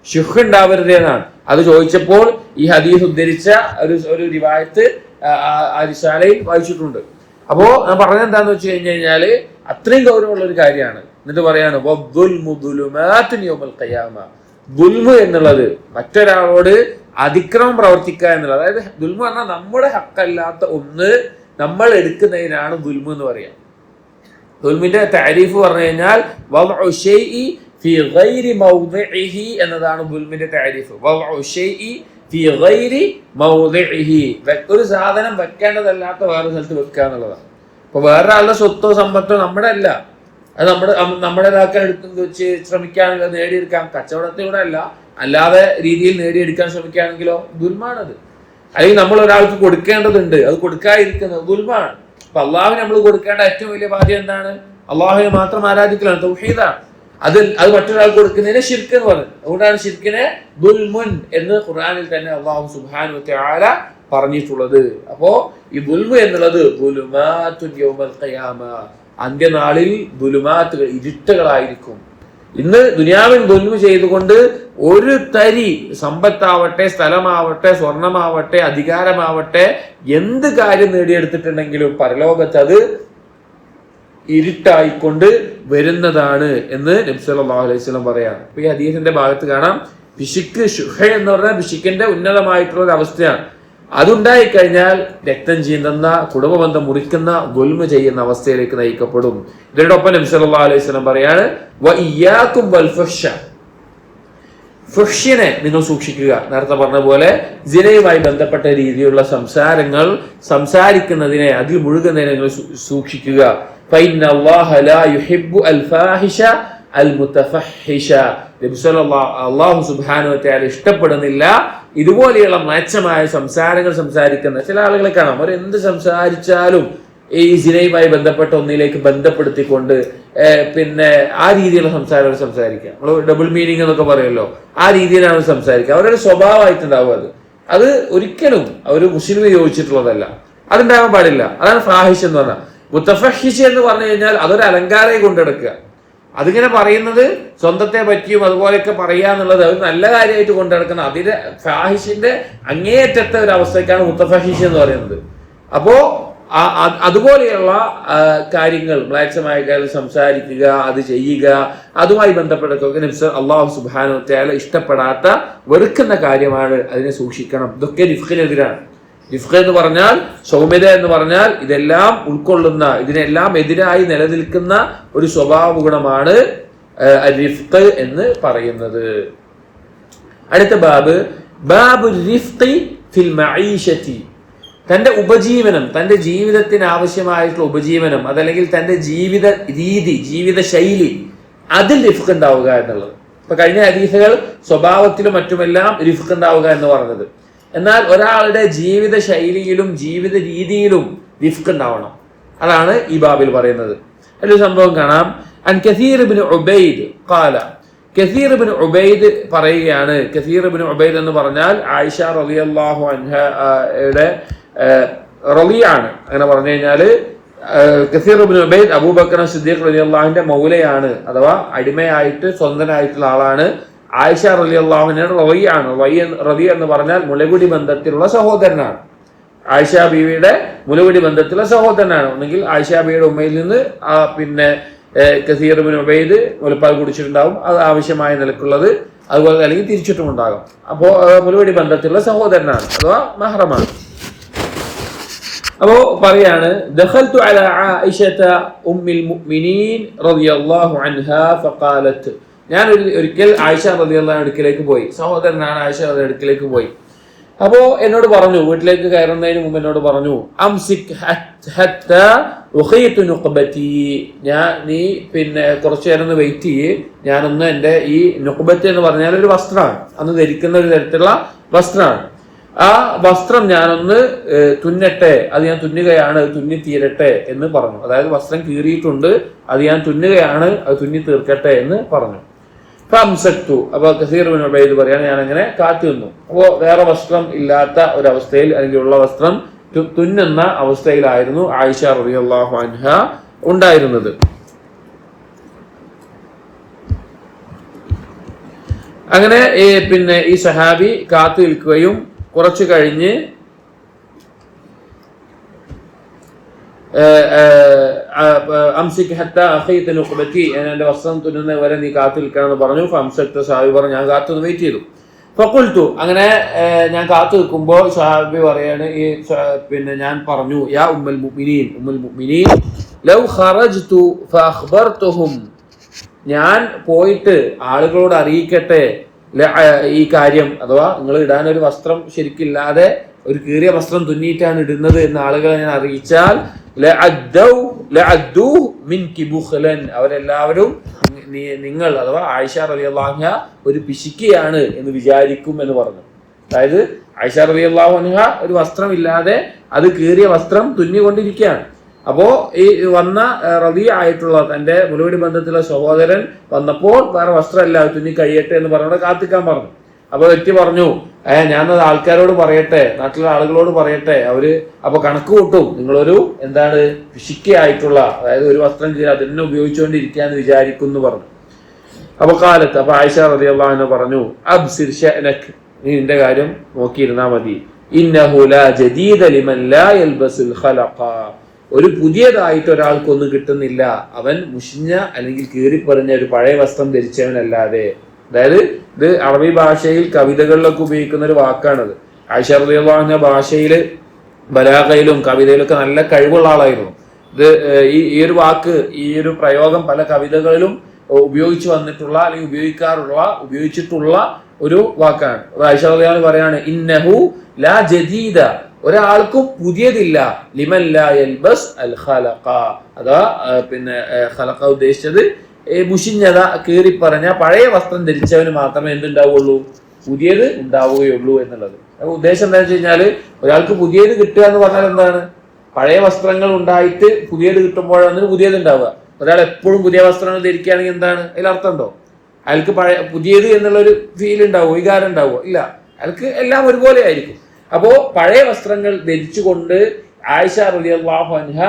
S1: ഷുഹ് ഉണ്ടാവരുത് എന്നാണ്. അത് ചോദിച്ചപ്പോൾ ഈ ഹദീസ് ഉദ്ധരിച്ച ഒരു റിവായത്ത് ആ റിസാലയിൽ വായിച്ചിട്ടുണ്ട്. അപ്പോ ഞാൻ പറഞ്ഞത് എന്താന്ന് വെച്ച് കഴിഞ്ഞു കഴിഞ്ഞാല് അത്രയും ഗൗരവമുള്ള ഒരു കാര്യമാണ്. എന്നിട്ട് പറയാണ് ദുൽമ് എന്നുള്ളത് മറ്റൊരാളോട് അതിക്രമം പ്രവർത്തിക്കുക എന്നുള്ളത്. അതായത് ദുൽമ് പറഞ്ഞാൽ നമ്മുടെ ഹക്കല്ലാത്ത ഒന്ന് നമ്മൾ എടുക്കുന്നതിനാണ് ദുൽമ് എന്ന് പറയാം. ദുൽമിന്റെ താരീഫ് പറഞ്ഞു കഴിഞ്ഞാൽ വദ്ഉ ശൈഇ ഫീ ഗൈരി മൗദിഇഹി എന്നതാണ് ദുൽമിന്റെ താരീഫ്. വദ്ഉ ശൈഇ ഫീ ഗൈരി മൗദിഇഹി. ഒരു സാധനം വെക്കേണ്ടതല്ലാത്ത വേറെ സ്ഥലത്ത് വെക്കുക എന്നുള്ളതാണ്. അപ്പൊ വേറെ ആളുടെ സ്വത്തോ സമ്പത്തോ നമ്മുടെ അല്ല, അത് നമ്മുടേതാക്കാൻ എടുത്ത് വെച്ച് ശ്രമിക്കുകയാണെങ്കിൽ നേടിയെടുക്കാം. കച്ചവടത്തിലൂടെ അല്ല, അല്ലാതെ രീതിയിൽ നേടിയെടുക്കാൻ ശ്രമിക്കുകയാണെങ്കിലോ ദുൽമാണത്. അല്ലെങ്കിൽ നമ്മൾ ഒരാൾക്ക് കൊടുക്കേണ്ടതുണ്ട്, അത് കൊടുക്കാതിരിക്കുന്നത് ദുൽമാണ്. അപ്പൊ അള്ളാഹുവിന് നമ്മൾ കൊടുക്കേണ്ട ഏറ്റവും വലിയ ബാധ്യത എന്താണ്? അള്ളാഹുവിനെ മാത്രം ആരാധിക്കലാണ്, തൗഹീദാണ്. അത് മറ്റൊരാൾക്ക് കൊടുക്കുന്നതിനെ ശിർക്ക് എന്ന് പറയുന്നത്. അതുകൊണ്ടാണ് ശിർക്കിനെ ദുൽമുൻ എന്ന് ഖുർആനിൽ തന്നെ അള്ളാഹു സുബ്ഹാനഹു വ തആല പറഞ്ഞിട്ടുള്ളത്. അപ്പോ ഈ ദുൽമ് എന്നുള്ളത് ദുലുമാത്തുൻ യൗമൽ ഖിയാമ, അന്ത്യനാളിൽ ദുലുമാത്തുകൾ, ഇരുട്ടുകളായിരിക്കും. ഇന്ന് ദുനിയാവിൽ ദുൽമ് ചെയ്തുകൊണ്ട് ഒരു തരി സമ്പത്താവട്ടെ, സ്ഥലമാവട്ടെ, സ്വർണമാവട്ടെ, അധികാരമാവട്ടെ, എന്ത് കാര്യം നേടിയെടുത്തിട്ടുണ്ടെങ്കിലും പരലോകത്ത് അത് ഇരുട്ടായിക്കൊണ്ട് വരുന്നതാണ് എന്ന് നബി സല്ലല്ലാഹു അലൈഹി വസല്ലം പറയാണ്. അപ്പൊ ഈ ഹദീസിന്റെ ഭാഗത്ത് കാണാം, പിശുക്ക് ഷുഹ എന്ന് പറഞ്ഞാൽ പിശുക്കിന്റെ ഉന്നതമായിട്ടുള്ള ഒരു അവസ്ഥയാണ്. അതുണ്ടായിക്കഴിഞ്ഞാൽ രക്തം ചീന്തുന്ന, കുടുംബബന്ധം മുറിക്കുന്ന, ദുൽമ ചെയ്യുന്ന അവസ്ഥയിലേക്ക് നയിക്കപ്പെടും. ഇതിനോടൊപ്പം നബി സല്ലല്ലാഹു അലൈഹി വസല്ലം പറയാണ് വഇയ്യാകും വൽ ഫഹ്ശ. ഫഹ്ശിനെ നിങ്ങൾ സൂക്ഷിക്കുക. നേരത്തെ പറഞ്ഞ പോലെ സിനയുമായി ബന്ധപ്പെട്ട രീതിയിലുള്ള സംസാരങ്ങൾ സംസാരിക്കുന്നതിനെ, അതിൽ മുഴുകുന്നതിനെ നിങ്ങൾ സൂക്ഷിക്കുക. ഫഇന്ന അല്ലാഹ ലാ യുഹിബ്ബു അൽ ഫാഹിഷ അൽ മുതഫഹിഷ. നബി സല്ലല്ലാഹു അല്ലാഹു സുബ്ഹാനഹു വ തആല ഇഷ്ടപ്പെടുന്നില്ല ഇതുപോലെയുള്ള മ്ലേച്ഛമായ സംസാരങ്ങൾ സംസാരിക്കുന്ന ചില ആളുകളെ കാണാം. അവർ എന്ത് സംസാരിച്ചാലും ഈ സിനയുമായി ബന്ധപ്പെട്ട ഒന്നിലേക്ക് ബന്ധപ്പെടുത്തിക്കൊണ്ട് പിന്നെ ആ രീതിയിലുള്ള സംസാരം സംസാരിക്കുക. നമ്മൾ ഡബിൾ മീനിങ് എന്നൊക്കെ പറയുമല്ലോ, ആ രീതിയിലാണ് സംസാരിക്കുക. അവരുടെ സ്വഭാവമായിട്ടുണ്ടാവും അത് ഒരിക്കലും അവർ മുസ്ലിം യോജിച്ചിട്ടുള്ളതല്ല, അതുണ്ടാകാൻ പാടില്ല. അതാണ് ഫാഹിഷ് എന്ന് പറഞ്ഞാൽ. മുതഫഹിഷ് എന്ന് പറഞ്ഞു കഴിഞ്ഞാൽ അതൊരു അലങ്കാരമായി കൊണ്ടെടുക്കുക. അതിങ്ങനെ പറയുന്നത് സ്വന്തത്തെ പറ്റിയും അതുപോലെയൊക്കെ പറയുക എന്നുള്ളത് അത് നല്ല കാര്യമായിട്ട് കൊണ്ടെടുക്കുന്ന അതിന്റെ ഫാഹിഷിന്റെ അങ്ങേയറ്റത്തെ ഒരു അവസ്ഥയ്ക്കാണ് മുതഫഹിഷ് എന്ന് പറയുന്നത്. അപ്പോ അതുപോലെയുള്ള കാര്യങ്ങൾ മ്ലേച്ഛമായ കാര്യം സംസാരിക്കുക, അത് ചെയ്യുക, അതുമായി ബന്ധപ്പെട്ടൊക്കെ അല്ലാഹു സുബ്ഹാനഹു വ തആല ഇഷ്ടപ്പെടാത്ത വെറുക്കുന്ന കാര്യമാണ്. അതിനെ സൂക്ഷിക്കണം. ഇതൊക്കെ റിഫ്ഖിനെതിരാണ്. റിഫ്ഖ് എന്ന് പറഞ്ഞാൽ, സൗമ്യത എന്ന് പറഞ്ഞാൽ ഇതെല്ലാം ഉൾക്കൊള്ളുന്ന, ഇതിനെല്ലാം എതിരായി നിലനിൽക്കുന്ന ഒരു സ്വഭാവ ഗുണമാണ് റിഫ്ഖ് എന്ന് പറയുന്നത്. അടുത്ത ബാബു റിഫ്ഖി ഫിൽ മഈശതി. തന്റെ ഉപജീവനം, തന്റെ ജീവിതത്തിന് ആവശ്യമായിട്ടുള്ള ഉപജീവനം, അതല്ലെങ്കിൽ തന്റെ ജീവിത രീതി, ജീവിത ശൈലി, അതിൽ റിഫ്ഖ് ഉണ്ടാവുക എന്നുള്ളത്. ഇപ്പൊ കഴിഞ്ഞ ഹദീസുകൾ സ്വഭാവത്തിലും മറ്റുമെല്ലാം റിഫ്ഖ് ഉണ്ടാവുക എന്ന് പറഞ്ഞത്. എന്നാൽ ഒരാളുടെ ജീവിത ശൈലിയിലും ജീവിത രീതിയിലും റിഫ്ഖ് ഉണ്ടാവണം. അതാണ് ഈ ബാബിൽ പറയുന്നത്. ഒരു സംഭവം കാണാം. അൻ കസീർ ഇബ്നു ഉബൈദ് ഖാല, കസീർ ഇബ്നു ഉബൈദ് പറയുകയാണ്. കസീർ ഇബ്നു ഉബൈദ് എന്ന് പറഞ്ഞാൽ ആയിഷ റളിയല്ലാഹു അൻഹയുടെ റളിയാണ്. അങ്ങനെ പറഞ്ഞു കഴിഞ്ഞാല് കസീർ ഇബ്നു ഉബൈദ് അബൂബക്കർ സിദ്ദീഖ് റളിയല്ലാഹുവിന്റെ മൗലയാണ്, അഥവാ അടിമയായിട്ട് സ്വന്തനായിട്ടുള്ള ആളാണ്. ആയിഷ റളിയല്ലാഹുവിന്റെ റളിയാണ്. റളി എന്ന് പറഞ്ഞാൽ മുലകുടി ബന്ധത്തിലുള്ള സഹോദരനാണ്. ആയിഷ ബീവിയുടെ മുലകുടി ബന്ധത്തിലുള്ള സഹോദരനാണ്. ഒന്നെങ്കിൽ ആയിഷ ബീവിയുടെ ഉമ്മയിൽ നിന്ന് പിന്നെ കസീർ ഇബ്നു ഉബൈദ് മുലപ്പാൽ കുടിച്ചിട്ടുണ്ടാവും, അത് ആവശ്യമായ നിലക്കുള്ളത്, അതുപോലെ അല്ലെങ്കിൽ തിരിച്ചിട്ടും ഉണ്ടാകും. അപ്പോൾ മുലകുടി ബന്ധത്തിലുള്ള സഹോദരനാണ്, അഥവാ മഹ്റമാണ്. അപ്പോ പറയാണ്, ദഖൽതു അലാ ആയിഷത ഉമ്മിൽ മുഅ്മിനീൻ റളിയല്ലാഹു അൻഹാ ഫഖാലത്. ഞാൻ ഒരിക്കൽ ആയിഷ റളിയല്ലാഹു അടുക്കലേക്ക് പോയി. സഹോദരനാണ്, ആയിഷ അടുക്കലേക്ക് പോയി. അപ്പോ എന്നോട് പറഞ്ഞു, വീട്ടിലേക്ക് കയറുന്നതിന് മുമ്പ് എന്നോട് പറഞ്ഞു, അംസിക് ഹത്താ ഉഖീതു നുഖ്ബതി. നീ പിന്നെ കുറച്ചു നേരം ഒന്ന് വെയിറ്റ് ചെയ്യ്, ഞാനൊന്ന് എൻ്റെ ഈ നുഖ്ബത്ത് എന്ന് പറഞ്ഞാൽ ഒരു വസ്ത്രമാണ്, അന്ന് ധരിക്കുന്ന ഒരു തരത്തിലുള്ള വസ്ത്രമാണ്. ആ വസ്ത്രം ഞാനൊന്ന് തുന്നട്ടെ, അത് ഞാൻ തുന്നുകയാണ്, തുന്നി തീരട്ടെ എന്ന് പറഞ്ഞു. അതായത് വസ്ത്രം കീറിയിട്ടുണ്ട്, അത് ഞാൻ തുന്നുകയാണ്, അത് തുന്നി തീർക്കട്ടെ എന്ന് പറഞ്ഞു. ഫംസക്തു. അപ്പൊ കസീർ ഇബ്നു ഉബൈദ് പറയാണ്, ഞാൻ അങ്ങനെ കാത്തു നിന്നു. അപ്പോ വേറെ വസ്ത്രം ഇല്ലാത്ത ഒരവസ്ഥയിൽ, അല്ലെങ്കിൽ ഉള്ള വസ്ത്രം തുന്നുന്ന അവസ്ഥയിലായിരുന്നു ആയിഷ റളിയല്ലാഹു അൻഹ ഉണ്ടായിരുന്നത്. അങ്ങനെ പിന്നെ ഈ സഹാബി കാത്തു നിൽക്കുകയും കുറച്ചു കഴിഞ്ഞ് അംസിക് ഹത്താ അഖീത നുഖ്ബതി, എന്റെ വസ്ത്രം തുന്നുന്ന വരെ നീ കാത്തു നിൽക്കണമെന്ന് പറഞ്ഞു. ഫംസക്ത, സഹാബി പറഞ്ഞു, ഞാൻ കാത്തു വെയിറ്റ് ചെയ്തു. ഫഖുൽതു, അങ്ങനെ ഞാൻ കാത്തു നിൽക്കുമ്പോൾ സഹാബി പറയാണ്, പിന്നെ ഞാൻ പറഞ്ഞു, യാ ഉമ്മുൽ മുഅ്മിനീൻ, ഉമ്മുൽ മുഅ്മിനീൻ ലൗ ഖറജ്തു ഫഅഖ്ബർതുഹും, ഞാൻ പോയിട്ട് ആളുകളോട് അറിയിക്കട്ടെ ഈ കാര്യം, അഥവാ നിങ്ങൾ ഇടാനൊരു വസ്ത്രം ശരിക്കില്ലാതെ ഒരു കീറിയ വസ്ത്രം തുന്നിയിട്ടാണ് ഇടുന്നത് എന്ന് ആളുകളെ ഞാൻ അറിയിച്ചാൽ അവരെല്ലാവരും നിങ്ങൾ അഥവാ ആയിഷ റളിയല്ലാഹു അൻഹ ഒരു പിശുക്കിയാണ് എന്ന് വിചാരിക്കും എന്ന് പറഞ്ഞു. അതായത് ആയിഷ റളിയല്ലാഹു അൻഹ ഒരു വസ്ത്രമില്ലാതെ അത് കീറിയ വസ്ത്രം തുന്നിക്കൊണ്ടിരിക്കുകയാണ്. അപ്പോ ഈ വന്ന റബി ആയിട്ടുള്ള തന്റെ മുലകുടി ബന്ധത്തിലുള്ള സഹോദരൻ വന്നപ്പോൾ വേറെ വസ്ത്രമല്ല, തുന്നി കഴിയട്ടെ എന്ന് പറഞ്ഞോട് കാത്തിക്കാൻ പറഞ്ഞു. അപ്പൊ വ്യക്തി പറഞ്ഞു, ഞാനത് ആൾക്കാരോട് പറയട്ടെ, നാട്ടിലെ ആളുകളോട് പറയട്ടെ, അവര് അപ്പൊ കണക്ക് കൂട്ടും, നിങ്ങളൊരു എന്താണ് പിശുക്കിയായിട്ടുള്ള, അതായത് ഒരു വസ്ത്രം ചെയ്ത് അതിനെ ഉപയോഗിച്ചുകൊണ്ടിരിക്കാന്ന് വിചാരിക്കുന്നു പറഞ്ഞു. അപ്പൊ കാലത്ത് അപ്പൊ ആയിഷ റളിയല്ലാഹു അൻഹ പറഞ്ഞു, അബ്സിർ ശഅനക്, നീ നിന്റെ കാര്യം നോക്കിയിരുന്നാ മതി. ഇന്നഹു ലാ ജദീദ ലിമൻ ലാ യൽബസുൽ ഖലഖ, ഒരു പുതിയതായിട്ട് ഒരാൾക്കൊന്നും കിട്ടുന്നില്ല അവൻ മുഷിഞ്ഞ അല്ലെങ്കിൽ കീറിപ്പറിഞ്ഞ ഒരു പഴയ വസ്ത്രം ധരിച്ചവനല്ലാതെ. അതായത് ഇത് അറബി ഭാഷയിൽ കവിതകളിലൊക്കെ ഉപയോഗിക്കുന്ന ഒരു വാക്കാണത്. ആയിഷ റളിയല്ലാഹു അൻഹ ഭാഷയില് ബലാഗയിലും കവിതയിലൊക്കെ നല്ല കഴിവുള്ള ആളായിരുന്നു. ഇത് ഈ ഒരു വാക്ക്, ഈ ഒരു പ്രയോഗം പല കവിതകളിലും ഉപയോഗിച്ചു വന്നിട്ടുള്ള അല്ലെങ്കിൽ ഉപയോഗിച്ചിട്ടുള്ള ഒരു വാക്കാണ്. ആയിഷ റളിയല്ലാഹു അൻഹ പറയാണ്, ഇന്നഹു ലാ ജദീദ, ഒരാൾക്കും പുതിയതില്ല, ലിമൻ ലാ യൽബസ് അൽ ഖലഖ, അതാ പിന്നെ ഖലഖ ഉദ്ദേശിച്ചത് മുഷിഞ്ഞത കീറിപ്പറഞ്ഞ പഴയ വസ്ത്രം ധരിച്ചവന് മാത്രമേ എന്തുണ്ടാവുള്ളൂ, പുതിയത് ഉണ്ടാവുകയുള്ളൂ എന്നുള്ളത്. ഉദ്ദേശം എന്താ വെച്ച് കഴിഞ്ഞാല് ഒരാൾക്ക് പുതിയത് കിട്ടുക എന്ന് പറഞ്ഞാൽ എന്താണ്, പഴയ വസ്ത്രങ്ങൾ ഉണ്ടായിട്ട് പുതിയത് കിട്ടുമ്പോഴാണ് പുതിയത് ഉണ്ടാവുക. ഒരാൾ എപ്പോഴും പുതിയ വസ്ത്രങ്ങൾ ധരിക്കുകയാണെങ്കിൽ എന്താണ് അതിലർത്ഥം ഉണ്ടോ? അയാൾക്ക് പുതിയത് എന്നുള്ളൊരു ഫീൽ ഉണ്ടാവുമോ, വികാരം ഉണ്ടാവുമോ? ഇല്ല, അയാൾക്ക് എല്ലാം ഒരുപോലെ ആയിരിക്കും. അപ്പോ പഴയ വസ്ത്രങ്ങൾ ധരിച്ചുകൊണ്ട് ആയിഷ റളിയല്ലാഹു അൻഹ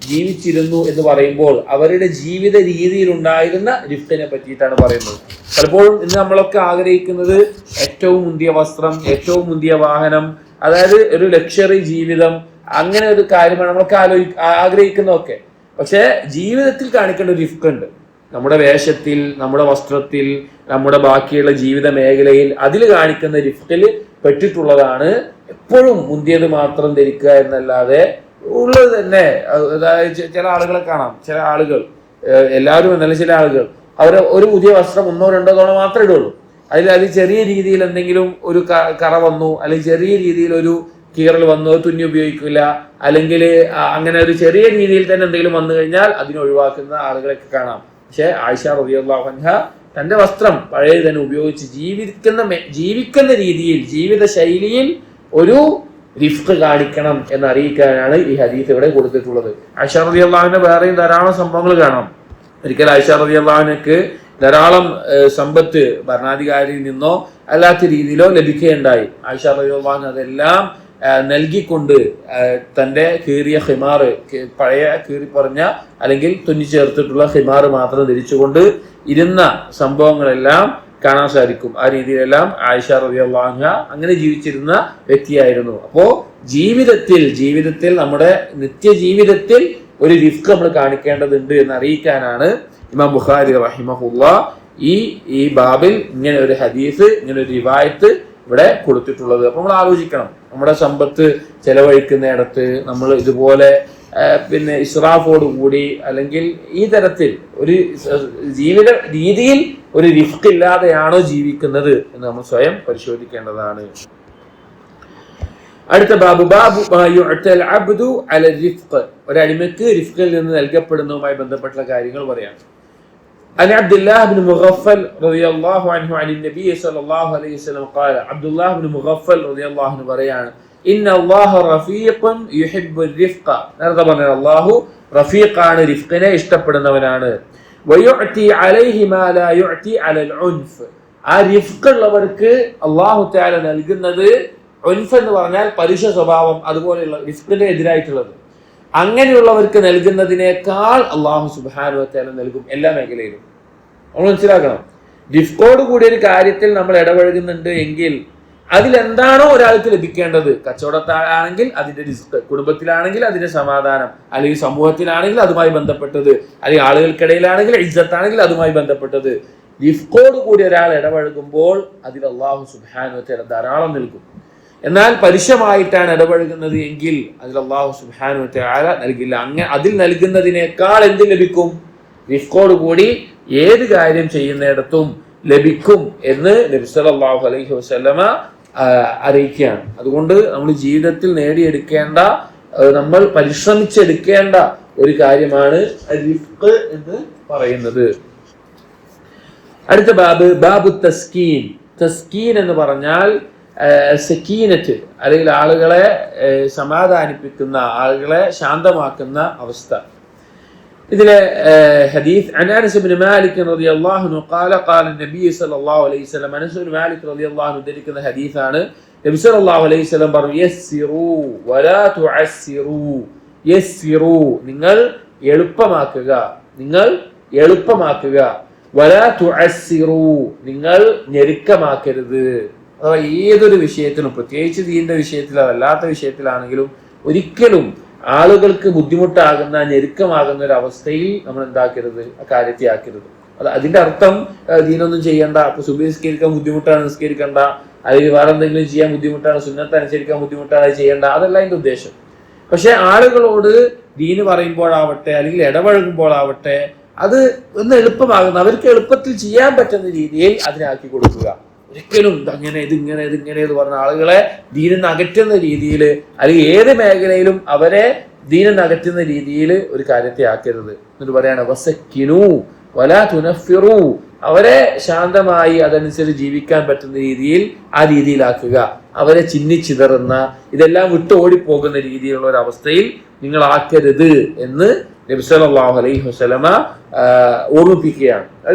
S1: ജീവിച്ചിരുന്നു എന്ന് പറയുമ്പോൾ അവരുടെ ജീവിത രീതിയിൽ ഉണ്ടായിരുന്ന റിഫ്ഖിനെ പറ്റിയിട്ടാണ് പറയുന്നത്. പലപ്പോഴും ഇന്ന് നമ്മളൊക്കെ ആഗ്രഹിക്കുന്നത് ഏറ്റവും മുന്തിയ വസ്ത്രം, ഏറ്റവും മുന്തിയ വാഹനം, അതായത് ഒരു ലക്ഷറി ജീവിതം, അങ്ങനെ ഒരു കാര്യമാണ് നമ്മളൊക്കെ ആഗ്രഹിക്കുന്നതൊക്കെ. പക്ഷെ ജീവിതത്തിൽ കാണിക്കേണ്ട ഒരു റിഫ്ഖ് ഉണ്ട്. നമ്മുടെ വേഷത്തിൽ, നമ്മുടെ വസ്ത്രത്തിൽ, നമ്മുടെ ബാക്കിയുള്ള ജീവിത മേഖലയിൽ അതിൽ കാണിക്കുന്ന റിഫ്ഖിൽ പെട്ടിട്ടുള്ളതാണ് എപ്പോഴും മുന്തിയത് മാത്രം ധരിക്കുക എന്നല്ലാതെ ഉള്ളത് തന്നെ. അതായത് ചില ആളുകളെ കാണാം, ചില ആളുകൾ, എല്ലാവരും എന്നല്ല, ചില ആളുകൾ അവർ ഒരു പുതിയ വസ്ത്രം 1-2 തവണ മാത്രമേ ഇടുള്ളൂ. അതിൽ ചെറിയ രീതിയിൽ എന്തെങ്കിലും ഒരു കറ വന്നു, അല്ലെങ്കിൽ ചെറിയ രീതിയിൽ ഒരു കീറൽ വന്നു, തുന്നി ഉപയോഗിക്കില്ല, അല്ലെങ്കിൽ അങ്ങനെ ഒരു ചെറിയ രീതിയിൽ തന്നെ എന്തെങ്കിലും വന്നു കഴിഞ്ഞാൽ അതിനൊഴിവാക്കുന്ന ആളുകളൊക്കെ കാണാം. പക്ഷെ ആയിഷ റളിയല്ലാഹു അൻഹ തന്റെ വസ്ത്രം പഴയ തന്നെ ഉപയോഗിച്ച് ജീവിക്കുന്ന രീതിയിൽ, ജീവിത ശൈലിയിൽ ഒരു റിഫ്ഖ് കാണിക്കണം എന്നറിയിക്കാനാണ് ഈ ഹദീസ് ഇവിടെ കൊടുത്തിട്ടുള്ളത്. ആയിഷ റളിയല്ലാഹു അൻഹ വേറെയും ധാരാളം സംഭവങ്ങൾ കാണാം. ഒരിക്കൽ ആയിഷ റളിയല്ലാഹു അൻഹയ്ക്ക് ധാരാളം സമ്പത്ത് ഭരണാധികാരിയിൽ നിന്നോ അല്ലാത്ത രീതിയിലോ ലഭിക്കുകയുണ്ടായി. ആയിഷ റളിയല്ലാഹു അൻഹ അതെല്ലാം നൽകിക്കൊണ്ട് തന്റെ കീറിയ ഹിമാറ്, പഴയ കീറിപ്പറഞ്ഞ അല്ലെങ്കിൽ തുന്നി ചേർത്തിട്ടുള്ള ഹിമാറ് മാത്രം ധരിച്ചുകൊണ്ട് ഇരുന്ന സംഭവങ്ങളെല്ലാം കാണാൻ സാധിക്കും. ആ രീതിയിലെല്ലാം ആയിഷ റളിയല്ലാഹു അൻഹ അങ്ങനെ ജീവിച്ചിരുന്ന വ്യക്തിയായിരുന്നു. അപ്പോ ജീവിതത്തിൽ നമ്മുടെ നിത്യജീവിതത്തിൽ ഒരു റിഫ്ഖ് നമ്മൾ കാണിക്കേണ്ടതുണ്ട് എന്ന് അറിയിക്കാനാണ് ഇമാം ബുഖാരി റഹിമഹുല്ലാഹ് ഈ ബാബിൽ ഇങ്ങനെ ഒരു ഹദീസ്, ഇങ്ങനെ ഒരു റിവായത്ത് ഇവിടെ കൊടുത്തിട്ടുള്ളത്. അപ്പൊ നമ്മൾ ആലോചിക്കണം, നമ്മുടെ സമ്പത്ത് ചെലവഴിക്കുന്നിടത്ത് നമ്മൾ ഇതുപോലെ പിന്നെ ഇസ്രാഫോട് കൂടി അല്ലെങ്കിൽ ഈ തരത്തിൽ ഒരു ജീവിത രീതിയിൽ ഒരു റിഫ്ഖ് ഇല്ലാതെയാണോ ജീവിക്കുന്നത് എന്ന് നമ്മൾ സ്വയം പരിശോധിക്കേണ്ടതാണ്. അടുത്ത ബാബു അബ്ദു അല റിഫ്ഖ്, ഒരടിമക്ക് റിഫ്ഖിൽ നിന്ന് നൽകപ്പെടുന്നതുമായി ബന്ധപ്പെട്ട കാര്യങ്ങൾ പറയാം. عن عبد الله بن مغفل رضي الله عنه عن النبي صلى الله عليه وسلم قال عبد الله بن مغفل رضي الله عنه പറയാണ് إن الله رفيق يحب الرفق, നേരത്തെ പറഞ്ഞ അല്ലാഹു റഫീഖാണ്, റിഫ്ഖിനെ ഇഷ്ടപ്പെടുന്നവനാണ്. ويعطي عليه ما لا يعطي على العنف, ആ റിഫ്ഖ് ഉള്ളവർക്ക് അല്ലാഹു തആല നൽകുന്നത്, ഉൻഫ് എന്ന് പറഞ്ഞാൽ പരുഷ സ്വഭാവം, അതുപോലെയുള്ള റിഫ്ഖിന്റെ എതിരായിട്ടുള്ളത്, അങ്ങനെയുള്ളവർക്ക് നൽകുന്നതിനേക്കാൾ അല്ലാഹു സുബ്ഹാനഹു വ തആല നൽകും എല്ലാ മേഖലയിലും. നമ്മൾ മനസ്സിലാക്കണം, റിഫ്ഖോട് കൂടിയ ഒരു കാര്യത്തിൽ നമ്മൾ ഇടപഴകുന്നുണ്ട് എങ്കിൽ അതിലെന്താണോ ഒരാൾക്ക് ലഭിക്കേണ്ടത്, കച്ചവടത്താണെങ്കിൽ അതിന്റെ റിസ്ക്, കുടുംബത്തിലാണെങ്കിൽ അതിന്റെ സമാധാനം, അല്ലെങ്കിൽ സമൂഹത്തിലാണെങ്കിൽ അതുമായി ബന്ധപ്പെട്ടത്, അല്ലെങ്കിൽ ആളുകൾക്കിടയിലാണെങ്കിൽ ഇജ്ജത്താണെങ്കിൽ അതുമായി ബന്ധപ്പെട്ടത്, റിഫ്ഖോട് കൂടി ഒരാൾ ഇടപഴകുമ്പോൾ അതിൽ അല്ലാഹു സുബ്ഹാനഹു വ തആല ധാരാളം നൽകും. എന്നാൽ പരുഷമായിട്ടാണ് ഇടപഴകുന്നത് എങ്കിൽ അതിൽ അല്ലാഹു സുബ്ഹാനഹു വ തആല നൽകില്ല. അങ്ങനെ അതിൽ നൽകുന്നതിനേക്കാൾ എന്ത് ലഭിക്കും? റിഫ്ഖോട് കൂടി ഏത് കാര്യം ചെയ്യുന്നിടത്തും ലഭിക്കും എന്ന് നബി സല്ലല്ലാഹു അലൈഹി വസല്ലമ അറിയിക്കുകയാണ്. അതുകൊണ്ട് നമ്മൾ ജീവിതത്തിൽ നേടിയെടുക്കേണ്ട, നമ്മൾ പരിശ്രമിച്ചെടുക്കേണ്ട ഒരു കാര്യമാണ് റിഫ്ഖ് എന്ന് പറയുന്നത്. അടുത്ത ബാബു തസ്കീൻ. തസ്കീൻ എന്ന് പറഞ്ഞാൽ സക്കീനത്ത്, അല്ലെങ്കിൽ ആളുകളെ സമാധാനിപ്പിക്കുന്ന, ആളുകളെ ശാന്തമാക്കുന്ന അവസ്ഥ. ഇതിലെ ഹദീസ് عن انس بن مالك رضي الله عنه قال قال النبي صلى الله عليه وسلم, അനസ് ബിൻ മാലിക് റളിയല്ലാഹു അൻഹു ഉദ്ധരിക്കുന്ന ഹദീസാണ്. നബി സല്ലല്ലാഹു അലൈഹി വസല്ലം പറഞ്ഞു, യസ്സിറു വലാ തുഅസ്സിറു, യസ്സിറു നിങ്ങൾ എളുപ്പമാക്കുക, നിങ്ങൾ എളുപ്പമാക്കുക, വലാ തുഅസ്സിറു നിങ്ങൾ ഞെരുക്കമാക്കരുത്. അഥവാ ഏതൊരു വിഷയത്തിലും, പ്രത്യേകിച്ച് ദീനിന്റെ വിഷയത്തിലോ അല്ലാത്ത വിഷയത്തിലാണെങ്കിലും ഒരിക്കലും ആളുകൾക്ക് ബുദ്ധിമുട്ടാകുന്ന, ഞെരുക്കമാകുന്ന ഒരു അവസ്ഥയിൽ നമ്മൾ എന്താക്കരുത്, ആ കാര്യത്തെ ആക്കരുത്. അതിന്റെ അർത്ഥം ദീനൊന്നും ചെയ്യണ്ട, അപ്പൊ സുബഹി നിസ്കരിക്കാൻ ബുദ്ധിമുട്ടാണ്, നിസ്കരിക്കണ്ട, അല്ലെങ്കിൽ വേറെ എന്തെങ്കിലും ചെയ്യാൻ ബുദ്ധിമുട്ടാണ്, സുന്നത്ത് അനുസരിക്കാൻ ബുദ്ധിമുട്ടാണ്, അത് ചെയ്യണ്ട, അതല്ല അതിന്റെ ഉദ്ദേശം. പക്ഷെ ആളുകളോട് ദീന് പറയുമ്പോഴാവട്ടെ അല്ലെങ്കിൽ ഇടപഴകുമ്പോഴാവട്ടെ അത് ഒന്ന് എളുപ്പമാകുന്ന, അവർക്ക് എളുപ്പത്തിൽ ചെയ്യാൻ പറ്റുന്ന രീതിയിൽ അതിനാക്കി കൊടുക്കുക. ഒരിക്കലും ഇതങ്ങനെ ഇതിങ്ങനെ എന്ന് പറഞ്ഞ ആളുകളെ ദീനിന്ന് അകറ്റുന്ന രീതിയിൽ, അല്ലെങ്കിൽ ഏത് മേഖലയിലും അവരെ ദീനിന്ന് അകറ്റുന്ന രീതിയിൽ ഒരു കാര്യത്തെ ആക്കരുത്. എന്നിട്ട് പറയാണ് വസക്കിനു വലാ തുനഫിറു, അവരെ ശാന്തമായി അതനുസരിച്ച് ജീവിക്കാൻ പറ്റുന്ന രീതിയിൽ ആ രീതിയിലാക്കുക. അവരെ ചിന്നിച്ചിതറുന്ന, ഇതെല്ലാം വിട്ട് ഓടിപ്പോകുന്ന രീതിയിലുള്ള ഒരു അവസ്ഥയിൽ നിങ്ങൾ ആക്കരുത് എന്ന് നബി സല്ലല്ലാഹു അലൈഹി വസല്ലമ ഓർമ്മിപ്പിക്കുകയാണ്.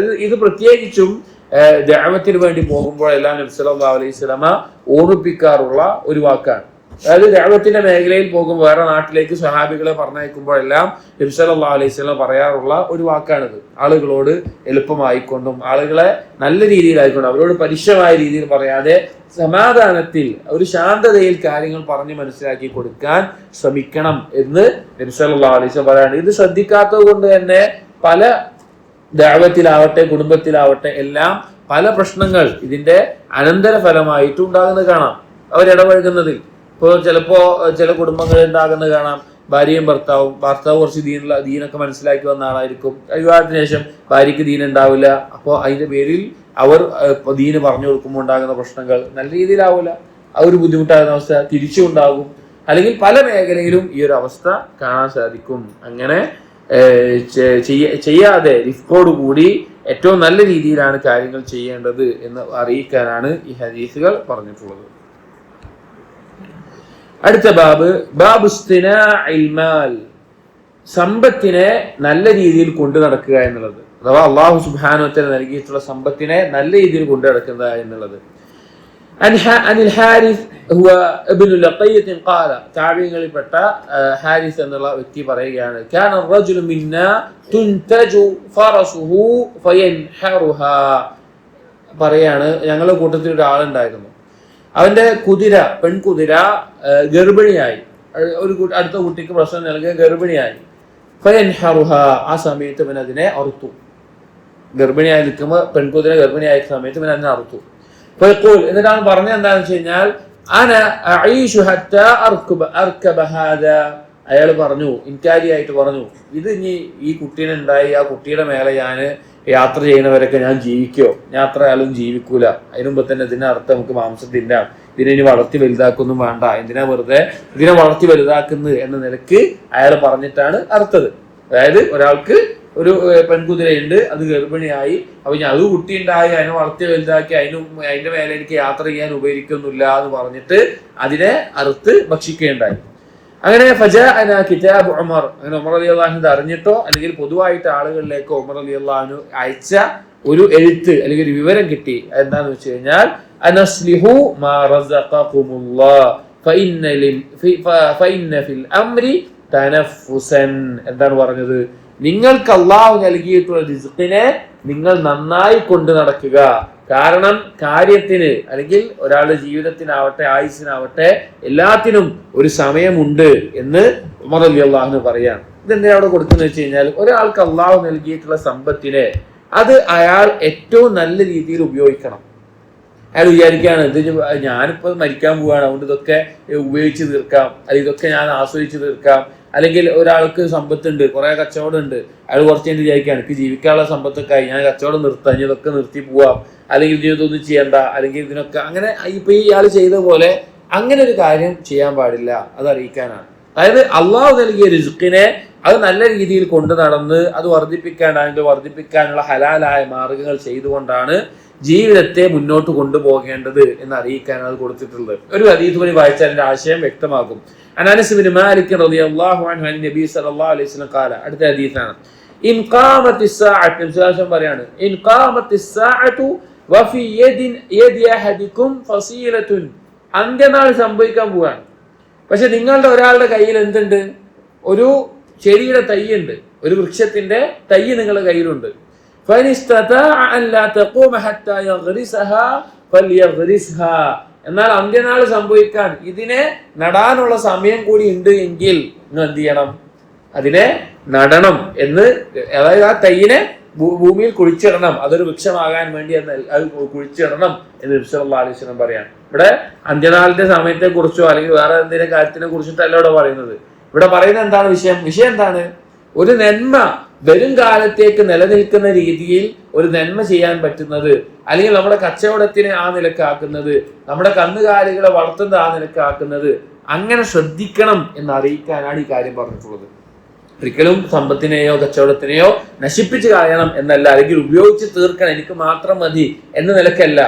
S1: ഇത് പ്രത്യേകിച്ചും ദഅവത്തിന് വേണ്ടി പോകുമ്പോഴെല്ലാം നബി സല്ലല്ലാഹു അലൈഹി വസല്ലമ ഓർമ്മിപ്പിക്കാറുള്ള ഒരു വാക്കാണ്. അതായത് ദഅവത്തിന്റെ മേഖലയിൽ പോകുമ്പോൾ, വേറെ നാട്ടിലേക്ക് സ്വഹാബികളെ പറഞ്ഞയക്കുമ്പോഴെല്ലാം നബി സല്ലല്ലാഹു അലൈഹി വസല്ലം പറയാറുള്ള ഒരു വാക്കാണിത്. ആളുകളോട് എളുപ്പമായിക്കൊണ്ടും ആളുകളെ നല്ല രീതിയിലായിക്കൊണ്ടും അവരോട് പരുഷമായ രീതിയിൽ പറയാതെ സമാധാനത്തിൽ, ഒരു ശാന്തതയിൽ കാര്യങ്ങൾ പറഞ്ഞ് മനസ്സിലാക്കി കൊടുക്കാൻ ശ്രമിക്കണം എന്ന് നബി സല്ലല്ലാഹു അലൈഹി വസല്ലം പറയാണ്. ഇത് ശ്രദ്ധിക്കാത്തത് കൊണ്ട് തന്നെ പല ദഅവത്തിലാവട്ടെ കുടുംബത്തിലാവട്ടെ എല്ലാം പല പ്രശ്നങ്ങൾ ഇതിന്റെ അനന്തരഫലമായിട്ട് ഉണ്ടാകുന്നത് കാണാം. അവരിടപഴകുന്നതിൽ ഇപ്പോൾ ചില കുടുംബങ്ങളിൽ ഉണ്ടാകുന്നത് കാണാം. ഭാര്യയും ഭർത്താവ് കുറച്ച് ദീനൊക്കെ മനസ്സിലാക്കി വന്ന ആളായിരിക്കും. വിവാഹത്തിന് ശേഷം ഭാര്യയ്ക്ക് ദീൻ ഉണ്ടാവില്ല. അപ്പോൾ അതിന്റെ പേരിൽ അവർ ദീന് പറഞ്ഞു കൊടുക്കുമ്പോൾ ഉണ്ടാകുന്ന പ്രശ്നങ്ങൾ നല്ല രീതിയിലാവില്ല. ആ ഒരു ബുദ്ധിമുട്ടാകുന്ന അവസ്ഥ തിരിച്ചും ഉണ്ടാകും. അല്ലെങ്കിൽ പല മേഖലയിലും ഈ ഒരു അവസ്ഥ കാണാൻ സാധിക്കും. അങ്ങനെ ചെയ്യാതെ റിഫ്കോട് കൂടി ഏറ്റവും നല്ല രീതിയിലാണ് കാര്യങ്ങൾ ചെയ്യേണ്ടത് എന്ന് അറിയിക്കാനാണ് ഈ ഹദീസുകൾ പറഞ്ഞിട്ടുള്ളത്. അടുത്ത ബാബ് ഇസ്തിനാഇൽ മാൽ, സമ്പത്തിനെ നല്ല രീതിയിൽ കൊണ്ടു നടക്കുക എന്നുള്ളത്, അഥവാ അല്ലാഹു സുബ്ഹാനഹു വ തആല നൽകിയിട്ടുള്ള സമ്പത്തിനെ നല്ല രീതിയിൽ കൊണ്ടു നടക്കുക എന്നുള്ളത്. അനിൽ ഹാരിസ് ഹുവ ഇബ്നു ലഖയ്യത്ത് ഖാല, താബീങ്ങളിൽപ്പെട്ട ഹാരിസ് എന്നുള്ള വ്യക്തി പറയുകയാണ്, കാന റജുലു മിന്നാ തുൻതജു ഫറസുഹു ഫയൻഹറുഹാ, പറയാണ് ഞങ്ങളുടെ കൂട്ടത്തിൽ ഒരാളുണ്ടായിരുന്നു, അവന്റെ പെൺകുതിര ഗർഭിണിയായി, അടുത്ത കുട്ടിക്ക് പ്രസവം നൽകിയ ഗർഭിണിയായി. ഫയൻഹറുഹ, ആ സമയത്ത് ഇവൻ അതിനെ അറുത്തു. ഗർഭിണിയായി നിൽക്കുമ്പോൾ പെൺകുതിര ഗർഭിണിയായ സമയത്ത് ഇവൻ അതിനെ അറുത്തു. ഫയഖൂൽ, എന്നിട്ടാണ് പറഞ്ഞത് എന്താണെന്ന് വെച്ച് കഴിഞ്ഞാൽ, അന അഈശു ഹത്താ അർകബ ഹാദാ, അയാൾ പറഞ്ഞു, ഇൻകാരിയായിട്ട് പറഞ്ഞു, ഇത് ഇനി ഈ കുട്ടീനെ ഉണ്ടായി ആ കുട്ടിയുടെ മേലെ ഞാൻ യാത്ര ചെയ്യുന്നവരൊക്കെ ഞാൻ ജീവിക്കോ? ഞാൻ അത്ര ആളും ജീവിക്കൂല. അതിന് മുമ്പ് തന്നെ ഇതിനെ അർത്ഥം നമുക്ക് മാംസം തിന്നാം, ഇതിനെ ഇനി വളർത്തി വലുതാക്കൊന്നും വേണ്ട, എന്തിനാ വെറുതെ ഇതിനെ വളർത്തി വലുതാക്കുന്നത് എന്ന നിലക്ക് അയാൾ പറഞ്ഞിട്ടാണ് അർത്ഥത്. അതായത് ഒരാൾക്ക് ഒരു പെൺകുതിരയുണ്ട്, അത് ഗർഭിണിയായി, അപ്പൊ ഞാൻ അത് കുട്ടിയുണ്ടായി, അതിനെ വളർത്തി വലുതാക്കി അതിന്റെ മേലെ എനിക്ക് യാത്ര ചെയ്യാൻ ഉപകരിക്കുന്നില്ല എന്ന് പറഞ്ഞിട്ട് അതിനെ അറുത്ത് ഭക്ഷിക്കുകയുണ്ടായി. അങ്ങനെ ഫജാഅനാ കിതാബ് ഉമർ, അങ്ങനെ ഉമർ റളിയല്ലാഹു അൻഹു അറിഞ്ഞിട്ടോ അല്ലെങ്കിൽ പൊതുവായിട്ട് ആളുകളിലേക്ക് ഉമർ റളിയല്ലാഹു അൻഹു അയച്ച ഒരു എഴുത്ത് അല്ലെങ്കിൽ ഒരു വിവരം കിട്ടി. എന്താന്ന് വെച്ച് കഴിഞ്ഞാൽ, അനസ്ലിഹു മാ റസഖകുമുല്ലാഹ് ഫഇന്ന ഫിൽ അംരി തനഫുസൻ, എന്താണ് പറഞ്ഞത്? നിങ്ങൾക്ക് അല്ലാഹു നൽകിയിട്ടുള്ള റിസ്ഖിനെ നിങ്ങൾ നന്നായി കൊണ്ടു നടക്കുക. കാരണം കാര്യത്തിന് അല്ലെങ്കിൽ ഒരാളുടെ ജീവിതത്തിനാവട്ടെ ആയുസ്സിനാവട്ടെ എല്ലാത്തിനും ഒരു സമയമുണ്ട് എന്ന് ഉമർ റളിയല്ലാഹു അൻഹു പറയാണ്. ഇതെന്തിനാ അവിടെ കൊടുക്കുന്നത് വെച്ച് കഴിഞ്ഞാൽ, ഒരാൾക്ക് അല്ലാഹു നൽകിയിട്ടുള്ള സമ്പത്തിനെ അത് അയാൾ ഏറ്റവും നല്ല രീതിയിൽ ഉപയോഗിക്കണം. അയാൾ വിചാരിക്കുകയാണ്, ഇത് ഞാനിപ്പോൾ മരിക്കാൻ പോവുകയാണ്, അതുകൊണ്ട് ഇതൊക്കെ ഉപയോഗിച്ച് തീർക്കാം, അല്ലെങ്കിൽ ഇതൊക്കെ ഞാൻ ആസ്വദിച്ച് തീർക്കാം. അല്ലെങ്കിൽ ഒരാൾക്ക് സമ്പത്തുണ്ട്, കുറെ കച്ചവടം ഉണ്ട്, അയാൾ കുറച്ച് കഴിഞ്ഞ് വിചാരിക്കുകയാണ്, എനിക്ക് ജീവിക്കാനുള്ള സമ്പത്തൊക്കെ ആയി, ഞാൻ കച്ചവടം നിർത്താം, ഇനി ഇതൊക്കെ നിർത്തി പോവാം, അല്ലെങ്കിൽ ഇതൊന്നും ചെയ്യണ്ട, അല്ലെങ്കിൽ ഇതിനൊക്കെ അങ്ങനെ ഇപ്പൊ ഇയാൾ ചെയ്ത പോലെ അങ്ങനെ ഒരു കാര്യം ചെയ്യാൻ പാടില്ല. അത് അറിയിക്കാനാണ്. അതായത് അള്ളാഹു നൽകിയ റിസ്ഖിനെ അത് നല്ല രീതിയിൽ കൊണ്ടു നടന്ന് അത് വർദ്ധിപ്പിക്കാനുള്ള ഹലാലായ മാർഗങ്ങൾ ചെയ്തുകൊണ്ടാണ് ജീവിതത്തെ മുന്നോട്ട് കൊണ്ടുപോകേണ്ടത് എന്ന് അറിയിക്കാൻ അത് കൊടുത്തിട്ടുള്ളത്. ഒരു ഹദീസ് വഴി വായിച്ചാൽ അതിന്റെ ആശയം വ്യക്തമാകും. അനസ് ഇബ്നു മാലിക് റളിയല്ലാഹു അൻഹു അൻ നബി സല്ലല്ലാഹു അലൈഹി വസല്ലം ഖാല, അടുത്ത ഹദീസാണ്. ഇൻ ഖാമത്തിസ് സാഅത്ത്, നബി പറയാണ്, ഇൻ ഖാമത്തിസ് സാഅതു വഫി യദി അഹദികും ഫസീലത്തുൻ, അന്ത്യനാൾ സംഭവിക്കാൻ പോവാണ്, പക്ഷെ നിങ്ങളുടെ ഒരാളുടെ കയ്യിൽ എന്തുണ്ട്? ഒരു ചെടിയുടെ തൈയുണ്ട്, ഒരു വൃക്ഷത്തിന്റെ തൈ നിങ്ങളുടെ കയ്യിലുണ്ട്. എന്നാൽ അന്ത്യനാൾ സംഭവിക്കാൻ ഇതിനെ നടാനുള്ള സമയം കൂടി ഉണ്ട് എങ്കിൽ നിങ്ങൾ എന്ത് ചെയ്യണം? അതിനെ നടണം എന്ന്, അതായത് ആ തൈയിനെ ഭൂമിയിൽ കുഴിച്ചിടണം, അതൊരു വൃക്ഷമാകാൻ വേണ്ടി അത് കുഴിച്ചിടണം എന്ന് നബി സല്ലല്ലാഹു അലൈഹി വസല്ലം പറയാണ്. ഇവിടെ അന്ത്യനാളിന്റെ സമയത്തെ കുറിച്ചോ അല്ലെങ്കിൽ വേറെ എന്തെങ്കിലും കാര്യത്തിനെ കുറിച്ചിട്ടല്ല ഇവിടെ പറയുന്നത്. ഇവിടെ പറയുന്നത് എന്താണ് വിഷയം എന്താണ്? ഒരു നന്മ വരും കാലത്തേക്ക് നിലനിൽക്കുന്ന രീതിയിൽ ഒരു നന്മ ചെയ്യാൻ പറ്റുന്നത്, അല്ലെങ്കിൽ നമ്മുടെ കച്ചവടത്തിനെ ആ നിലക്കാക്കുന്നത്, നമ്മുടെ കന്നുകാലികളെ വളർത്തുന്നത് ആ നിലക്കാക്കുന്നത്, അങ്ങനെ ശ്രദ്ധിക്കണം എന്ന് അറിയിക്കാനാണ് ഈ കാര്യം പറഞ്ഞിട്ടുള്ളത്. ഒരിക്കലും സമ്പത്തിനെയോ കച്ചവടത്തിനെയോ നശിപ്പിച്ച് കളയണം എന്നല്ല, അല്ലെങ്കിൽ ഉപയോഗിച്ച് തീർക്കണം എനിക്ക് മാത്രം മതി എന്ന നിലക്കല്ല,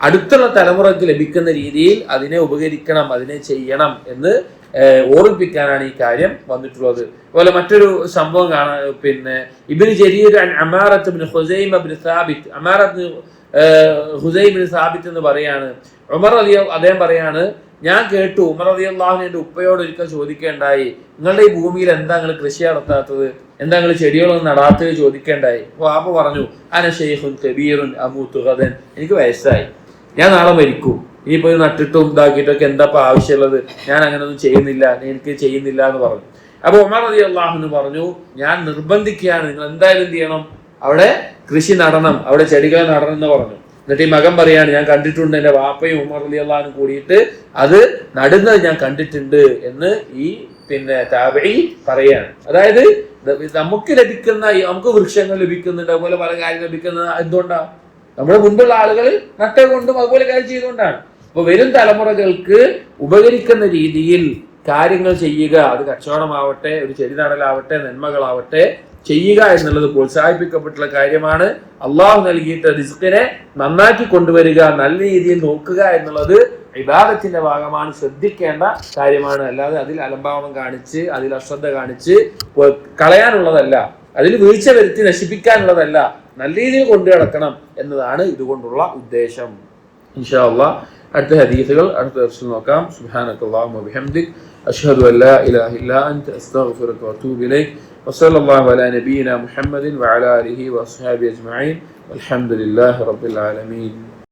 S1: അടുത്തുള്ള തലമുറയ്ക്ക് ലഭിക്കുന്ന രീതിയിൽ അതിനെ ഉപകരിക്കണം, അതിനെ ചെയ്യണം എന്ന് ഓർമ്മിപ്പിക്കാനാണ് ഈ കാര്യം വന്നിട്ടുള്ളത്. അതുപോലെ മറ്റൊരു സംഭവം കാണാൻ, പിന്നെ Ibn Jarir Amarat bin Huzaima bin Sabit, Amarat Huzaim bin Sabit എന്ന് പറയാണ്, അദ്ദേഹം പറയാണ്, ഞാൻ കേട്ടു ഉമർ റളിയല്ലാഹു അൻഹു ഉപ്പയോട് ഒരിക്കൽ ചോദിക്കേണ്ടായി, നിങ്ങളുടെ ഈ ഭൂമിയിൽ എന്താ നിങ്ങൾ കൃഷി നടത്താത്തത്, എന്താ നിങ്ങൾ ചെടികളൊന്നും നടാത്തത് ചോദിക്കേണ്ടായി. വാപ്പ പറഞ്ഞു, അന ശൈഖുൻ കബീറുൻ അമൂതു ഗദൻ, എനിക്ക് വയസ്സായി, ഞാൻ നാളെ മരിക്കും, ഇനിയിപ്പോ നട്ടിട്ടും ഇതാക്കിയിട്ടൊക്കെ എന്താ ആവശ്യമുള്ളത്, ഞാൻ അങ്ങനെയൊന്നും ചെയ്യുന്നില്ല, എനിക്ക് ചെയ്യുന്നില്ല എന്ന് പറഞ്ഞു. അപ്പൊ ഉമർ റളിയല്ലാഹു അൻഹു പറഞ്ഞു, ഞാൻ നിർബന്ധിക്കുകയാണ്, നിങ്ങൾ എന്തായാലും എന്ത് ചെയ്യണം, അവിടെ കൃഷി നടണം, അവിടെ ചെടികൾ നടണം എന്ന് പറഞ്ഞു. എന്നിട്ട് ഈ മകൻ പറയാണ്, ഞാൻ കണ്ടിട്ടുണ്ട്, എന്റെ വാപ്പയും ഉമർ റളിയല്ലാഹു അൻഹു കൂടിയിട്ട് അത് നടുന്നത് ഞാൻ കണ്ടിട്ടുണ്ട് എന്ന് ഈ താബഈ പറയാണ്. അതായത് നമുക്ക് ലഭിക്കുന്ന, നമുക്ക് വൃക്ഷങ്ങൾ ലഭിക്കുന്നുണ്ട്, അതുപോലെ പല കാര്യം ലഭിക്കുന്നത് എന്തുകൊണ്ടാണ്, നമ്മുടെ മുൻപുള്ള ആളുകൾ നട്ടുകൊണ്ടും അതുപോലെ കാര്യം ചെയ്തുകൊണ്ടാണ്. അപ്പൊ വരും തലമുറകൾക്ക് ഉപകരിക്കുന്ന രീതിയിൽ കാര്യങ്ങൾ ചെയ്യുക, അത് കച്ചവടമാവട്ടെ, ഒരു ചെടി നടലാവട്ടെ, നന്മകളാവട്ടെ, ചെയ്യുക എന്നുള്ളത് പ്രോത്സാഹിപ്പിക്കപ്പെട്ടുള്ള കാര്യമാണ്. അള്ളാഹു നൽകിയിട്ട് റിസ്കിനെ നന്നാക്കി കൊണ്ടുവരിക, നല്ല രീതിയിൽ നോക്കുക എന്നുള്ളത് ഇബാദത്തിന്റെ ഭാഗമാണ്, ശ്രദ്ധിക്കേണ്ട കാര്യമാണ്. അല്ലാതെ അതിൽ അലംഭാവം കാണിച്ച്, അതിൽ അശ്രദ്ധ കാണിച്ച് കളയാനുള്ളതല്ല, അതിൽ വീഴ്ച വരുത്തി നശിപ്പിക്കാനുള്ളതല്ല, നല്ല രീതിയിൽ കൊണ്ടു നടക്കണം എന്നതാണ് ഇതുകൊണ്ടുള്ള ഉദ്ദേശം. ഇൻഷാ അല്ലാഹ് അടുത്ത ഹദീസുകൾ അടുത്ത ദിവസം നോക്കാം. സുബ്ഹാനക്കല്ലാഹുമ്മ വബിഹംദിക് അശ്ഹദു അൻ ലാ ഇലാഹ ഇല്ലാ അൻത അസ്തഗ്ഫിറുക വഅതൂബു ഇലൈക് വസല്ലല്ലാഹു അലാ നബിയിനാ മുഹമ്മദിൻ വഅലാ ആലിഹി വഅസ്ഹാബിഹി അജ്മഈൻ വൽഹംദുലില്ലാഹി റബ്ബിൽ ആലമീൻ.